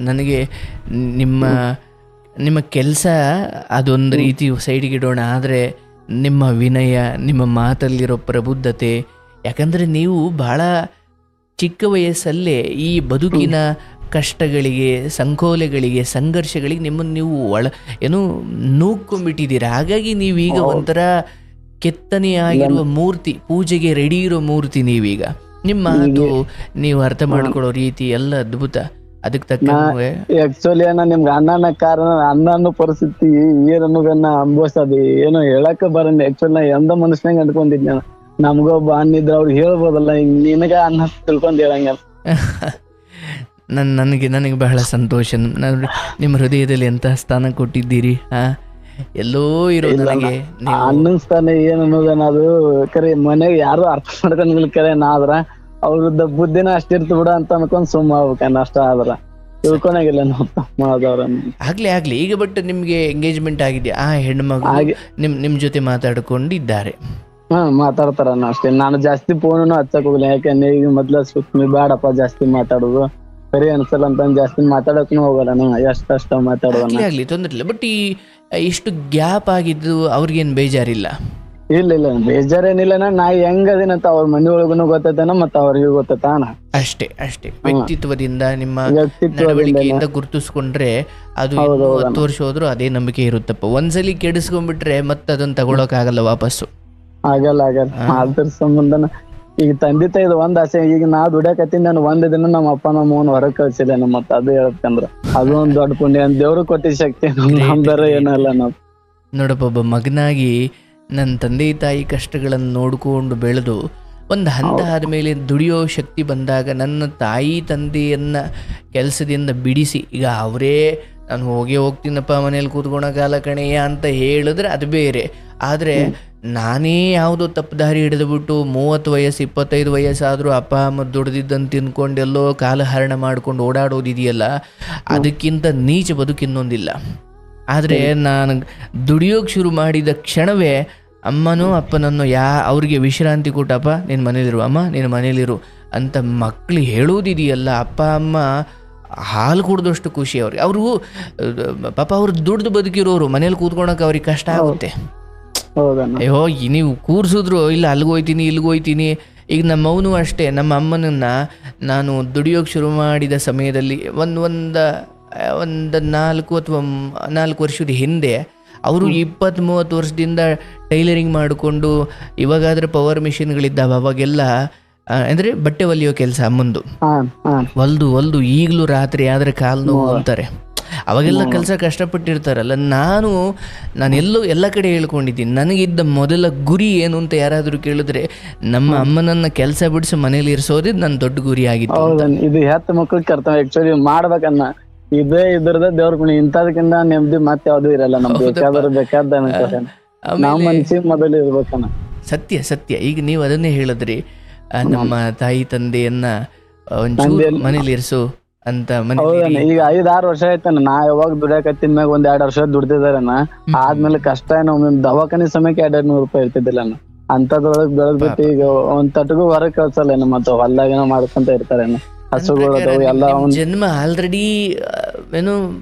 ನನಗೆ ನಿಮ್ಮ ಕೆಲಸ ಅದೊಂದು ರೀತಿ ಸೈಡ್ಗೆ ಇಡೋಣ. ಆದರೆ ನಿಮ್ಮ ವಿನಯ, ನಿಮ್ಮ ಮಾತಲ್ಲಿರೋ ಪ್ರಬುದ್ಧತೆ, ಯಾಕಂದರೆ ನೀವು ಭಾಳ ಚಿಕ್ಕ ವಯಸ್ಸಲ್ಲೇ ಈ ಬದುಕಿನ ಕಷ್ಟಗಳಿಗೆ, ಸಂಕೋಲೆಗಳಿಗೆ, ಸಂಘರ್ಷಗಳಿಗೆ ನಿಮ್ಮನ್ನು ನೀವು ನೂಕೊಂಡ್ಬಿಟ್ಟಿದ್ದೀರ. ಹಾಗಾಗಿ ನೀವೀಗ ಒಂಥರ ಕೆತ್ತನೆಯಾಗಿರುವ ಮೂರ್ತಿ, ಪೂಜೆಗೆ ರೆಡಿ ಇರೋ ಮೂರ್ತಿ ನೀವೀಗ. ನಿಮ್ಮ ಮಾತು, ನೀವು ಅರ್ಥ ಮಾಡ್ಕೊಳ್ಳೋ ರೀತಿ ಎಲ್ಲ ಅದ್ಭುತ. ಅದಕ್ಕೆ ತಕ್ಕ ಆಕ್ಚುಲಿ ಅಣ್ಣ ನಿಮ್ಗೆ ಅನ್ನನ ಕಾರಣ ಅನ್ನೋ ಪರಿಸ್ಥಿತಿ ಏನನ್ನೋದನ್ನ ಅನುಭವಿಸೋದು ಏನೋ ಹೇಳಕ್ ಬರಲ್ಲ. ಆಕ್ಚುಲಿ ನಾ ಎಂದ ಮನುಷ್ಯನಾಗ ಅಂದ್ಕೊಂಡಿದ್ನ ನಮ್ಗೊಬ್ಬ ಅನ್ನಿದ್ರ ಅವ್ರು ಹೇಳ್ಬೋದಲ್ಲ, ನಿನಗ ಅನ್ನ ತಿಳ್ಕೊಂಡ್ ಹೇಳಂಗ. ನನಗೆ ಬಹಳ ಸಂತೋಷ. ನಿಮ್ಮ ಹೃದಯದಲ್ಲಿ ಎಂತಹ ಸ್ಥಾನ ಕೊಟ್ಟಿದ್ದೀರಿ. ಎಲ್ಲೋ ಇರೋ ನನಗೆ ನೀವು ಅನ್ನಿಸ್ತಾನೆ ಏನ್ ಅನ್ನೋದೇನ ಅದು ಕರೆ ಮನೆಗೆ ಯಾರು ಅರ್ಥ ಮಾಡ್ಕೊಂಡಿಲ್ಲ ಕರೆ ನಾ ಆದ್ರ ಅವ್ರದ್ದು ಬುದ್ಧಿನ ಅಷ್ಟಿರ್ತು ಬಿಡ ಅಂತ ಅನ್ಕೊಂಡ್ ಸುಮ್ಮ ಆಗ್ಬೇಕನ್ನ ಅಷ್ಟ ಆದ್ರ ತಿಳ್ಕೊಳಗಿಲ್ಲ ನಾವು ತಮ್ಮದವ್ರನ್ನ. ಆಗ್ಲಿ ಈಗ ಬಟ್ ನಿಮ್ಗೆ ಎಂಗೇಜ್ಮೆಂಟ್ ಆಗಿದೆ, ಆ ಹೆಣ್ಮಗಳು ನಿಮ್ ಜೊತೆ ಮಾತಾಡ್ಕೊಂಡಿದ್ದಾರೆ. ಮಾತಾಡ್ತಾರ ಅಷ್ಟೇ. ನಾನು ಜಾಸ್ತಿ ಫೋನು ಹಚ್ಚಕ್ ಹೋಗಿಲ್ಲ, ಯಾಕಂದ್ರೆ ಈಗ ಮೊದ್ಲ ಸುಮ್ಮನೆ ಬೇಡಪ್ಪ ಜಾಸ್ತಿ ಮಾತಾಡೋದು ಸರಿ ಅನ್ಸಲ್ಲ ಅಂತ ಜಾಸ್ತಿ ಮಾತಾಡಕ್ನು ಹೋಗಲ್ಲ ನಾನು, ಎಷ್ಟಷ್ಟ ಮಾತಾಡೋಣ. ಆಗ್ಲಿ ತೊಂದ್ರೆ ಇಲ್ಲ. ಬಟ್ ಇಷ್ಟು ಗ್ಯಾಪ್ ಆಗಿದ್ದು ಅವ್ರಿಗೇನ್ ಬೇಜಾರಿಲ್ಲ? ಇಲ್ಲ ಬೇಜಾರೇನಿಲ್ಲ. ನಾ ಹೆಂಗದಿನಂತ ಅವ್ರ ಮನಿ ಒಳಗೂನು ಗೊತ್ತೈತಾನ ಮತ್ತ ಅವ್ರಿಗೂ ಗೊತ್ತೈತಾನ. ಅಷ್ಟೇ ವ್ಯಕ್ತಿತ್ವದಿಂದ ನಿಮ್ಮ ನಡವಳಿಕೆಯಿಂದ ಗುರುತಿಸ್ಕೊಂಡ್ರೆ ಅದು 10 ವರ್ಷ ಹೋದ್ರು ಅದೇ ನಂಬಿಕೆ ಇರುತ್ತಪ್ಪ. ಒಂದ್ಸಲಿ ಕೆಡಿಸ್ಕೊಂಡ್ಬಿಟ್ರೆ ಮತ್ತೆ ಅದನ್ನ ತಗೊಳಕ್ ಆಗಲ್ಲ ವಾಪಸ್ಸು. ಆಗಲ್ಲ ಅದ್ರ ಸಂಬಂಧನ ಈಗ ತಂದೆ ತಾಯಿದು ಒಂದ್ ಆಸೆ. ಈಗ ನಾ ದುಡಿಯಾಕತ್ತೀನಿ, ನಾನು ಒಂದ್ ದಿನ ನಮ್ಮ ಅಪ್ಪ ನಮ್ಮ ಅವ್ನ ಹೊರಗ್ ಕಳ್ಸಿಲ್ಲ ಮತ್ತ ಅದು ಹೇಳ್ಬೇಕಂದ್ರ ಅದು ಒಂದ್ ದೊಡ್ಡ ಪುಣ್ಯ. ದೇವ್ರು ಕೊಟ್ಟಿದ್ದ ಶಕ್ತಿ ನಮ್ದರ ಏನಲ್ಲ. ನಾವ್ ನೋಡಪ್ಪ, ಒಬ್ಬ ಮಗನಾಗಿ ನನ್ನ ತಂದೆ ತಾಯಿ ಕಷ್ಟಗಳನ್ನು ನೋಡ್ಕೊಂಡು ಬೆಳೆದು ಒಂದು ಹಂತ ಆದಮೇಲೆ ದುಡಿಯೋ ಶಕ್ತಿ ಬಂದಾಗ ನನ್ನ ತಾಯಿ ತಂದೆಯನ್ನ ಕೆಲಸದಿಂದ ಬಿಡಿಸಿ ಈಗ ಅವರೇ ನಾನು ಹೋಗ್ತೀನಪ್ಪ ಮನೇಲಿ ಕೂತ್ಕೊಳಕಾಲ ಕಣೆಯ ಅಂತ ಹೇಳಿದ್ರೆ ಅದು ಬೇರೆ. ಆದರೆ ನಾನೇ ಯಾವುದೋ ತಪ್ಪು ದಾರಿ ಹಿಡಿದುಬಿಟ್ಟು 30 ವಯಸ್ಸು 25 ವಯಸ್ಸಾದರೂ ಅಪ್ಪ ಅಮ್ಮ ದುಡ್ದಿದ್ದಂತ ತಿನ್ಕೊಂಡು ಎಲ್ಲೋ ಕಾಲ ಹರಣ ಮಾಡ್ಕೊಂಡು ಓಡಾಡೋದಿದೆಯಲ್ಲ, ಅದಕ್ಕಿಂತ ನೀಚ ಬದುಕಿನ್ನೊಂದಿಲ್ಲ. ಆದರೆ ನಾನು ದುಡಿಯೋಕೆ ಶುರು ಮಾಡಿದ ಕ್ಷಣವೇ ಅಮ್ಮನೂ ಅಪ್ಪನನ್ನು ಅವ್ರಿಗೆ ವಿಶ್ರಾಂತಿ ಕೊಟ್ಟಪ್ಪ ನೀನು ಮನೇಲಿರು, ಅಮ್ಮ ನೀನು ಮನೇಲಿರು ಅಂತ ಮಕ್ಕಳು ಹೇಳೋದಿದೆಯಲ್ಲ, ಅಪ್ಪ ಅಮ್ಮ ಹಾಲು ಕುಡ್ದಷ್ಟು ಖುಷಿ ಅವ್ರಿಗೆ. ಅವ್ರಿಗೂ ಪಾಪ ಅವ್ರು ದುಡ್ದು ಬದುಕಿರೋರು, ಮನೇಲಿ ಕೂತ್ಕೊಳಕ್ಕೆ ಅವ್ರಿಗೆ ಕಷ್ಟ ಆಗುತ್ತೆ. ಅಯ್ಯೋ ನೀವು ಕೂರ್ಸಿದ್ರು ಇಲ್ಲ ಅಲ್ಲಿಗೋಯ್ತೀನಿ ಇಲ್ಲಿಗೋಯ್ತೀನಿ. ಈಗ ನಮ್ಮವನು ಅಷ್ಟೇ, ನಮ್ಮ ಅಮ್ಮನನ್ನ ನಾನು ದುಡಿಯೋಕೆ ಶುರು ಮಾಡಿದ ಸಮಯದಲ್ಲಿ ಒಂದು 4 ಅಥವಾ 4 ವರ್ಷದ ಹಿಂದೆ ಅವರು 20-30 ವರ್ಷದಿಂದ ಟೈಲರಿಂಗ್ ಮಾಡಿಕೊಂಡು, ಇವಾಗಾದ್ರೆ ಪವರ್ ಮಿಷಿನ್ಗಳಿದ್ದಾವೆ, ಅವಾಗೆಲ್ಲ ಅಂದರೆ ಬಟ್ಟೆ ಹೊಲಿಯೋ ಕೆಲಸ ಅಮ್ಮಂದು, ಹೊಲ್ದು ಈಗಲೂ ರಾತ್ರಿ ಆದರೆ ಕಾಲು ನೋವು ಅಂತಾರೆ. ಅವಾಗೆಲ್ಲ ಕೆಲಸ ಕಷ್ಟಪಟ್ಟಿರ್ತಾರಲ್ಲ. ಎಲ್ಲ ಕಡೆ ಹೇಳ್ಕೊಂಡಿದ್ದೀನಿ, ನನಗಿದ್ದ ಮೊದಲ ಗುರಿ ಏನು ಅಂತ ಯಾರಾದರೂ ಕೇಳಿದ್ರೆ ನಮ್ಮ ಅಮ್ಮನನ್ನ ಕೆಲಸ ಬಿಡಿಸಿ ಮನೇಲಿ ಇರಿಸೋದೇ ನನ್ನ ದೊಡ್ಡ ಗುರಿ ಆಗಿತ್ತು. ಇದು ಹೆತ್ತ ಮಕ್ಕಳು ಕರ್ತವ್ಯ ಆಕ್ಚುಲಿ ಮಾಡ್ಬೇಕನ್ನ. ಇದೇ ಇದ್ರದ ದೇವ್ರ ಪುಣ್ಯ, ಇಂಥದಕ್ಕಿಂತ ನೆಮ್ಮದಿ ಮತ್ತೆ ಯಾವ್ದು ಇರಲ್ಲ. ನಮ್ಗೆ ಬೇಕಾದ ನಾವು ಮನ್ಸಿಗೆ ಮೊದಲು ಇರ್ಬೇಕನ್ನ. ಸತ್ಯ. ಈಗ ನೀವು ಅದನ್ನೇ ಹೇಳಿದ್ರಿ, ನಮ್ಮ ತಾಯಿ ತಂದೆಯನ್ನ ಒಂಚೂರು ಮನೇಲಿ ಇರಿಸು ಅಂತ. ಈಗ 5-6 ವರ್ಷ ಆಯ್ತಾನ ನಾ ಯಾವಾಗ ದುಡಿಯಾಕತ್ತಿನ ಮ್ಯಾಗ 1-2 ವರ್ಷ ದುಡ್ದಿದಾರನ. ಆದ್ಮೇಲೆ ಕಷ್ಟ ಏನೋ ದವಾಖಾನೆ ಸಮಯಕ್ಕೆ 200-200 ರೂಪಾಯಿ ಇರ್ತಿದ್ದಿಲ್ಲ. ಅಂತದ್ರೊಳಗ್ ಬೆಳೆದ್ಬಿಟ್ಟು ಈಗ ಒಂದ್ ತಟಗೂ ಹೊರಗ್ ಕಳ್ಸಲ್ಲ. ಮತ್ತೆ ಹೊಲ್ದಾಗೇನೋ ಮಾಡ್ಕೊಂತ ಇರ್ತಾರೇನೋ, ಹಸುಗಳು ಎಲ್ಲ. ಜನ್ಮ ಆಲ್ರೆಡಿ ಏನು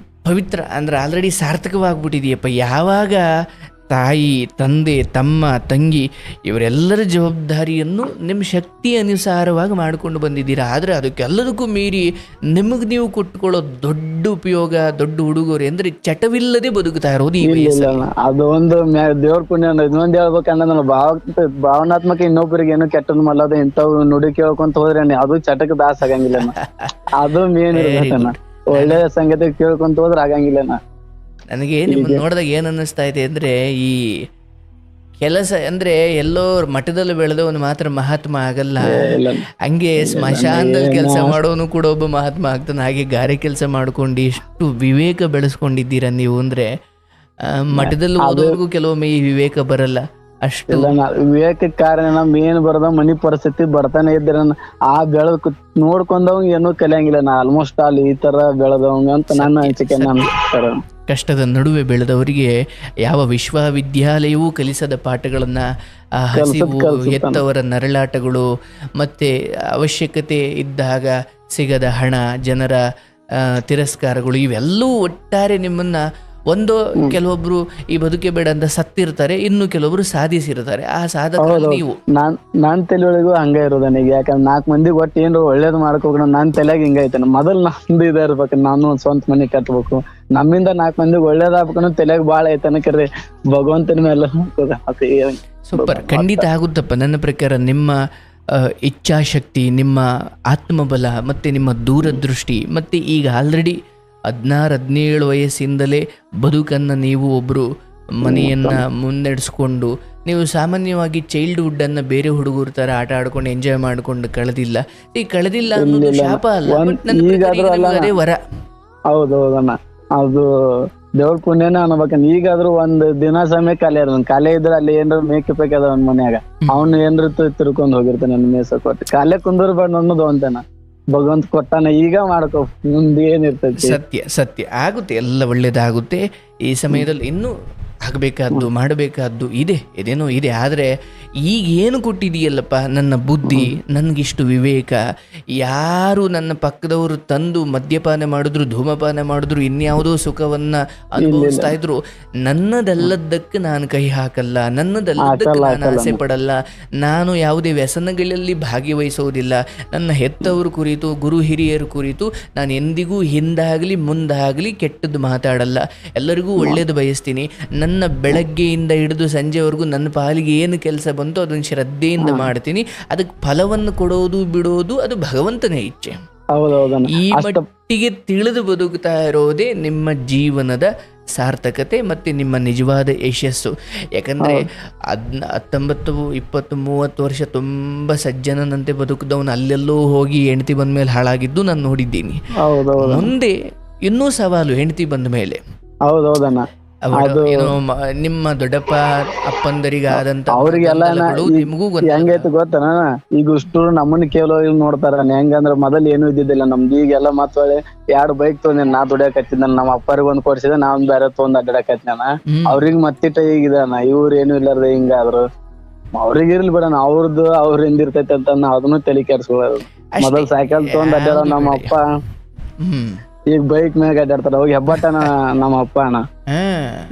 ಪವಿತ್ರ ಅಂದ್ರೆ ಆಲ್ರೆಡಿ ಸಾರ್ಥಕವಾಗ್ಬಿಟ್ಟಿದೆಯಪ್ಪ. ಯಾವಾಗ ತಾಯಿ ತಂದೆ ತಮ್ಮ ತಂಗಿ ಇವರೆಲ್ಲರ ಜವಾಬ್ದಾರಿಯನ್ನು ನಿಮ್ಮ ಶಕ್ತಿ ಅನುಸಾರವಾಗಿ ಮಾಡಿಕೊಂಡು ಬಂದಿದ್ದೀರಾ. ಆದರೆ ಅದಕ್ಕೆಲ್ಲದಕ್ಕೂ ಮೀರಿ ನಿಮಗೆ ನೀವು ಕೊಟ್ಕೊಳ್ಳೋ ದೊಡ್ಡ ಉಪಯೋಗ, ದೊಡ್ಡ ಉಡುಗೊರೆ ಅಂದರೆ ಚಟವಿಲ್ಲದೆ ಬದುಕ್ತಾ ಇರೋದು ಈ ವಯಸ್ಸಲ್ಲಿ. ಅದು ಒಂದು ದೇವ್ರ ಪುಣ್ಯ. ಇನ್ನೊಂದು ಹೇಳ್ಬೇಕಂದ್ರೆ ಭಾವನಾತ್ಮಕ ಇನ್ನೊಬ್ಬರಿಗೆ ಏನು ಕೆಟ್ಟದ್ ಮಾಡಲ್ಲ. ಇಂಥವ್ ನುಡಿ ಕೇಳ್ಕೊಂತ ಹೋದ್ರೆ ಅದು ಚಟಕ್ಕೆ ದಾಸ ಆಗಂಗಿಲ್ಲ. ಅದು ಮೇನ್ ಇರ್ಬೇಕಣ್ಣ. ಒಳ್ಳೆಯ ಸಂಗತಿ ಕೇಳ್ಕೊಂತ ಹೋದ್ರೆ ಆಗಂಗಿಲ್ಲಣ್ಣ. ನನಗೆ ನಿಮ್ಮನ್ನು ನೋಡಿದಾಗ ಏನು ಅನ್ನಿಸ್ತಾ ಇದೆ ಅಂದರೆ, ಈ ಕೆಲಸ ಅಂದರೆ ಎಲ್ಲೋ ಮಠದಲ್ಲಿ ಬೆಳೆದವನು ಮಾತ್ರ ಮಹಾತ್ಮ ಆಗಲ್ಲ, ಹಂಗೆ ಸ್ಮಶಾನದಲ್ಲಿ ಕೆಲಸ ಮಾಡೋನು ಕೂಡ ಒಬ್ಬ ಮಹಾತ್ಮ ಆಗ್ತಾನೆ. ಹಾಗೆ ಗಾರೆ ಕೆಲಸ ಮಾಡ್ಕೊಂಡು ಎಷ್ಟು ವಿವೇಕ ಬೆಳೆಸ್ಕೊಂಡಿದ್ದೀರ ನೀವು. ಅಂದರೆ ಮಠದಲ್ಲಿ ಓದೋರ್ಗೂ ಕೆಲವೊಮ್ಮೆ ಈ ವಿವೇಕ ಬರಲ್ಲ. ಅಷ್ಟು ವಿವೇಕ ಕಾರಣ ಮೇನ್ ಬರದ ಮನಿ ಪರಿಸ್ಥಿತಿ ಬರ್ತಾನೆ ಇದ್ದೀರ. ಆ ಬೆಳೆದ್ ನೋಡ್ಕೊಂಡವ್ ಏನೂ ಕಲಿಯಂಗಿಲ್ಲ. ನಾ ಆಲ್ಮೋಸ್ಟ್ ಅಲ್ಲಿ ಈ ತರ ಬೆಳೆದವಂಗ ಅಂತ ನನ್ನ ಅನಿಸಿಕೆ. ಕಷ್ಟದ ನಡುವೆ ಬೆಳೆದವರಿಗೆ ಯಾವ ವಿಶ್ವವಿದ್ಯಾಲಯವೂ ಕಲಿಸದ ಪಾಠಗಳನ್ನು, ಹಸಿವು, ಎತ್ತವರ ನರಳಾಟಗಳು, ಮತ್ತು ಅವಶ್ಯಕತೆ ಇದ್ದಾಗ ಸಿಗದ ಹಣ, ಜನರ ತಿರಸ್ಕಾರಗಳು, ಇವೆಲ್ಲವೂ ಒಟ್ಟಾರೆ ನಿಮ್ಮನ್ನು ಕೆಲವೊಬ್ರು ಈ ಬದುಕೆ ಬೇಡ ಅಂತ ಸತ್ತಿರ್ತಾರೆ, ಇನ್ನು ಕೆಲವೊಬ್ರು ಸಾಧಿಸಿರ್ತಾರೆ. ಆ ಸಾಧಕರು ನೀವು. ನಾನ್ ತಲೆಯೊಳಗೂ ಹಂಗ ಇರೋದನ್ನ. ಈಗ ಯಾಕಂದ್ರೆ 4 ಮಂದಿಗೆ ಒಟ್ಟು ಏನ್ರು ಒಳ್ಳೇದು ಮಾಡ್ಕೋಬೇಕು. ನಾನ್ ತಲೆಯಾಗ ಹಿಂಗೈತೆ. ಮೊದಲ್ ನಂದು ಇದ ಇರ್ಬೇಕು, ನಾನು ಒಂದ್ ಸ್ವಂತ ಮನೆ ಕಟ್ಬೇಕು, ನಮ್ಮಿಂದ 4 ಮಂದಿಗೆ ಒಳ್ಳೇದಾಗ್ಬೇಕು ತಲೆಯಾಗ ಬಾಳ ಐತನ. ಕರ್ರಿ ಭಗವಂತನ ಮೇಲೆ ಸೂಪರ್. ಖಂಡಿತ ಆಗುತ್ತಪ್ಪ. ನನ್ನ ಪ್ರಕಾರ ನಿಮ್ಮ ಇಚ್ಛಾಶಕ್ತಿ, ನಿಮ್ಮ ಆತ್ಮಬಲ, ಮತ್ತು ನಿಮ್ಮ ದೂರದೃಷ್ಟಿ, ಮತ್ತು ಈಗ ಆಲ್ರೆಡಿ 16-17 ವಯಸ್ಸಿಂದಲೇ ಬದುಕನ್ನು ನೀವು ಒಬ್ಬರು ಮನೆಯನ್ನು ಮುನ್ನಡೆಸ್ಕೊಂಡು, ನೀವು ಸಾಮಾನ್ಯವಾಗಿ ಚೈಲ್ಡ್ಹುಡ್ಡನ್ನು ಬೇರೆ ಹುಡುಗರ ಥರ ಆಟ ಆಡ್ಕೊಂಡು ಎಂಜಾಯ್ ಮಾಡ್ಕೊಂಡು ಕಳೆದಿಲ್ಲ. ಈ ಕಳೆದಿಲ್ಲ ಅನ್ನೋದು ಶಾಪ ಅಲ್ಲ, ಅದೇ ವರ. ಹೌದೌದಣ್ಣ. ಅದು ದೇವ್ರ ಪುಣ್ಯನ ಅನ್ಬೇಕನ್. ಈಗಾದ್ರೂ ಒಂದ್ ದಿನ ಸಮಯ ಖಾಲಿ ಇರೋದ್, ಖಾಲಿ ಇದ್ರ ಅಲ್ಲಿ ಏನ್ರ ಮೇಕಪ್ ಅದ ಒಂದ್ ಮನ್ಯಾಗ ಅವ್ನ ಏನ್ರ ತಿರ್ಕೊಂಡ್ ಹೋಗಿರ್ತಾನೆ ನನ್ ಮೇಸ ಕೊಟ್ಟು. ಖಾಲಿ ಕುಂದ್ರ ಅನ್ನೋದು ಅಂತೇನ ಭಗವಂತ ಕೊಟ್ಟಾನ, ಈಗ ಮಾಡ್ಕೋ, ಮುಂದೆ ಏನಿರ್ತೈತಿ. ಸತ್ಯ ಸತ್ಯ, ಆಗುತ್ತೆ, ಎಲ್ಲ ಒಳ್ಳೇದಾಗುತ್ತೆ. ಈ ಸಮಯದಲ್ಲಿ ಇನ್ನೂ ಆಗಬೇಕಾದ್ದು ಮಾಡಬೇಕಾದ್ದು ಇದೇನೋ ಇದೆ. ಆದರೆ ಈಗ ಏನು ಕೊಟ್ಟಿದೆಯಲ್ಲಪ್ಪ ನನ್ನ ಬುದ್ಧಿ, ನನಗಿಷ್ಟು ವಿವೇಕ, ಯಾರು ನನ್ನ ಪಕ್ಕದವರು ತಂದು ಮದ್ಯಪಾನ ಮಾಡಿದ್ರು, ಧೂಮಪಾನ ಮಾಡಿದ್ರು, ಇನ್ಯಾವುದೋ ಸುಖವನ್ನು ಅನುಭವಿಸ್ತಾ ಇದ್ರು, ನನ್ನದಲ್ಲದಕ್ಕೆ ನಾನು ಕೈ ಹಾಕಲ್ಲ, ನನ್ನದಲ್ಲದಕ್ಕೆ ನಾನು ಆಸೆ ಪಡಲ್ಲ, ನಾನು ಯಾವುದೇ ವ್ಯಸನಗಳಲ್ಲಿ ಭಾಗವಹಿಸೋದಿಲ್ಲ, ನನ್ನ ಹೆತ್ತವರು ಕುರಿತು, ಗುರು ಹಿರಿಯರ ಕುರಿತು ನಾನು ಎಂದಿಗೂ ಹಿಂದಾಗಲಿ ಮುಂದಾಗಲಿ ಕೆಟ್ಟದ್ದು ಮಾತಾಡಲ್ಲ, ಎಲ್ಲರಿಗೂ ಒಳ್ಳೇದು ಬಯಸ್ತೀನಿ. ನನ್ನ ಬೆಳಗ್ಗೆಯಿಂದ ಹಿಡಿದು ಸಂಜೆವರೆಗೂ ನನ್ನ ಪಾಲಿಗೆ ಏನು ಕೆಲಸ ಬಂತು ಅದನ್ನು ಶ್ರದ್ಧೆಯಿಂದ ಮಾಡ್ತೀನಿ. ಅದಕ್ಕೆ ಫಲವನ್ನು ಕೊಡೋದು ಬಿಡೋದು ಅದು ಭಗವಂತನೇ ಇಚ್ಛೆ. ಈ ಮಟ್ಟಿಗೆ ತಿಳಿದು ಬದುಕ್ತಾ ಇರೋದೇ ನಿಮ್ಮ ಜೀವನದ ಸಾರ್ಥಕತೆ ಮತ್ತು ನಿಮ್ಮ ನಿಜವಾದ ಯಶಸ್ಸು. ಯಾಕಂದರೆ 19, 20, 30 ವರ್ಷ ತುಂಬ ಸಜ್ಜನನಂತೆ ಬದುಕಿದವನು ಅಲ್ಲೆಲ್ಲೋ ಹೋಗಿ ಹೆಂಡತಿ ಬಂದ ಮೇಲೆ ಹಾಳಾಗಿದ್ದು ನಾನು ನೋಡಿದ್ದೀನಿ. ಮುಂದೆ ಇನ್ನೂ ಸವಾಲು ಹೆಂಡತಿ ಬಂದ ಮೇಲೆ. ಹೌದೌದಣ್ಣ, ಏನೋ ನಿಮ್ಮ ದೊಡ್ಡಪ್ಪ ಅಪ್ಪಂದರಿಗಾದಂತ ಅವ್ರಿಗೆಲ್ಲ ಹೆಂಗೈತಿ ಗೊತ್ತನ, ಈಗ ಇಷ್ಟು ನಮ್ಮನ್ನ ಕೇವಲ ನೋಡ್ತಾರ. ಹೆಂಗಂದ್ರ ಮೊದಲ್ ಏನು ಇದ್ದಿದ್ದಿಲ್ಲ ನಮ್ದು, ಈಗೆಲ್ಲ ಮತ್ತ 2 ಬೈಕ್ ತೊಗೊಂಡ್ ನಾ ದುಡಿಯಾಕತ್ತಿದ್ದ, ನಮ್ಮ ಅಪ್ಪರಿಗೆ ಒಂದ್ ಕೊಡ್ಸಿದ, ನಾವ್ ಬೇರೆ ತೊಗೊಂಡ್ ಅಡ್ಡಾಡಕತ್ತಿನ. ಅವ್ರಿಗೆ ಮತ್ತಿಟ್ಟ ಈಗಿದಾನ, ಇವ್ರ ಏನು ಇಲ್ಲಾರ್ದ ಹಿಂಗಾದ್ರು ಅವ್ರಿಗೆ ಇರ್ಲಿ ಬಿಡಣ, ಅವ್ರ ಹಿಂದಿರ್ತೈತಿ ಅಂತ ಅದನ್ನು ತಲೆ ಕೆಡ್ಸ್ಕೊಳ್ಳೋದು. ಮೊದಲ್ ಸೈಕಲ್ ತೊಗೊಂಡ್ ಅಡ್ಡಾಡ ನಮ್ಮ ಅಪ್ಪ, ಈಗ ಬೈಕ್ ಮ್ಯಾಗ ಅಡ್ಡಾಡ್ತಾರ. ಅವಾಗ ಹೆಬ್ಬಟ್ಟನ ನಮ್ಮ ಅಪ್ಪ ಅಣ್ಣ,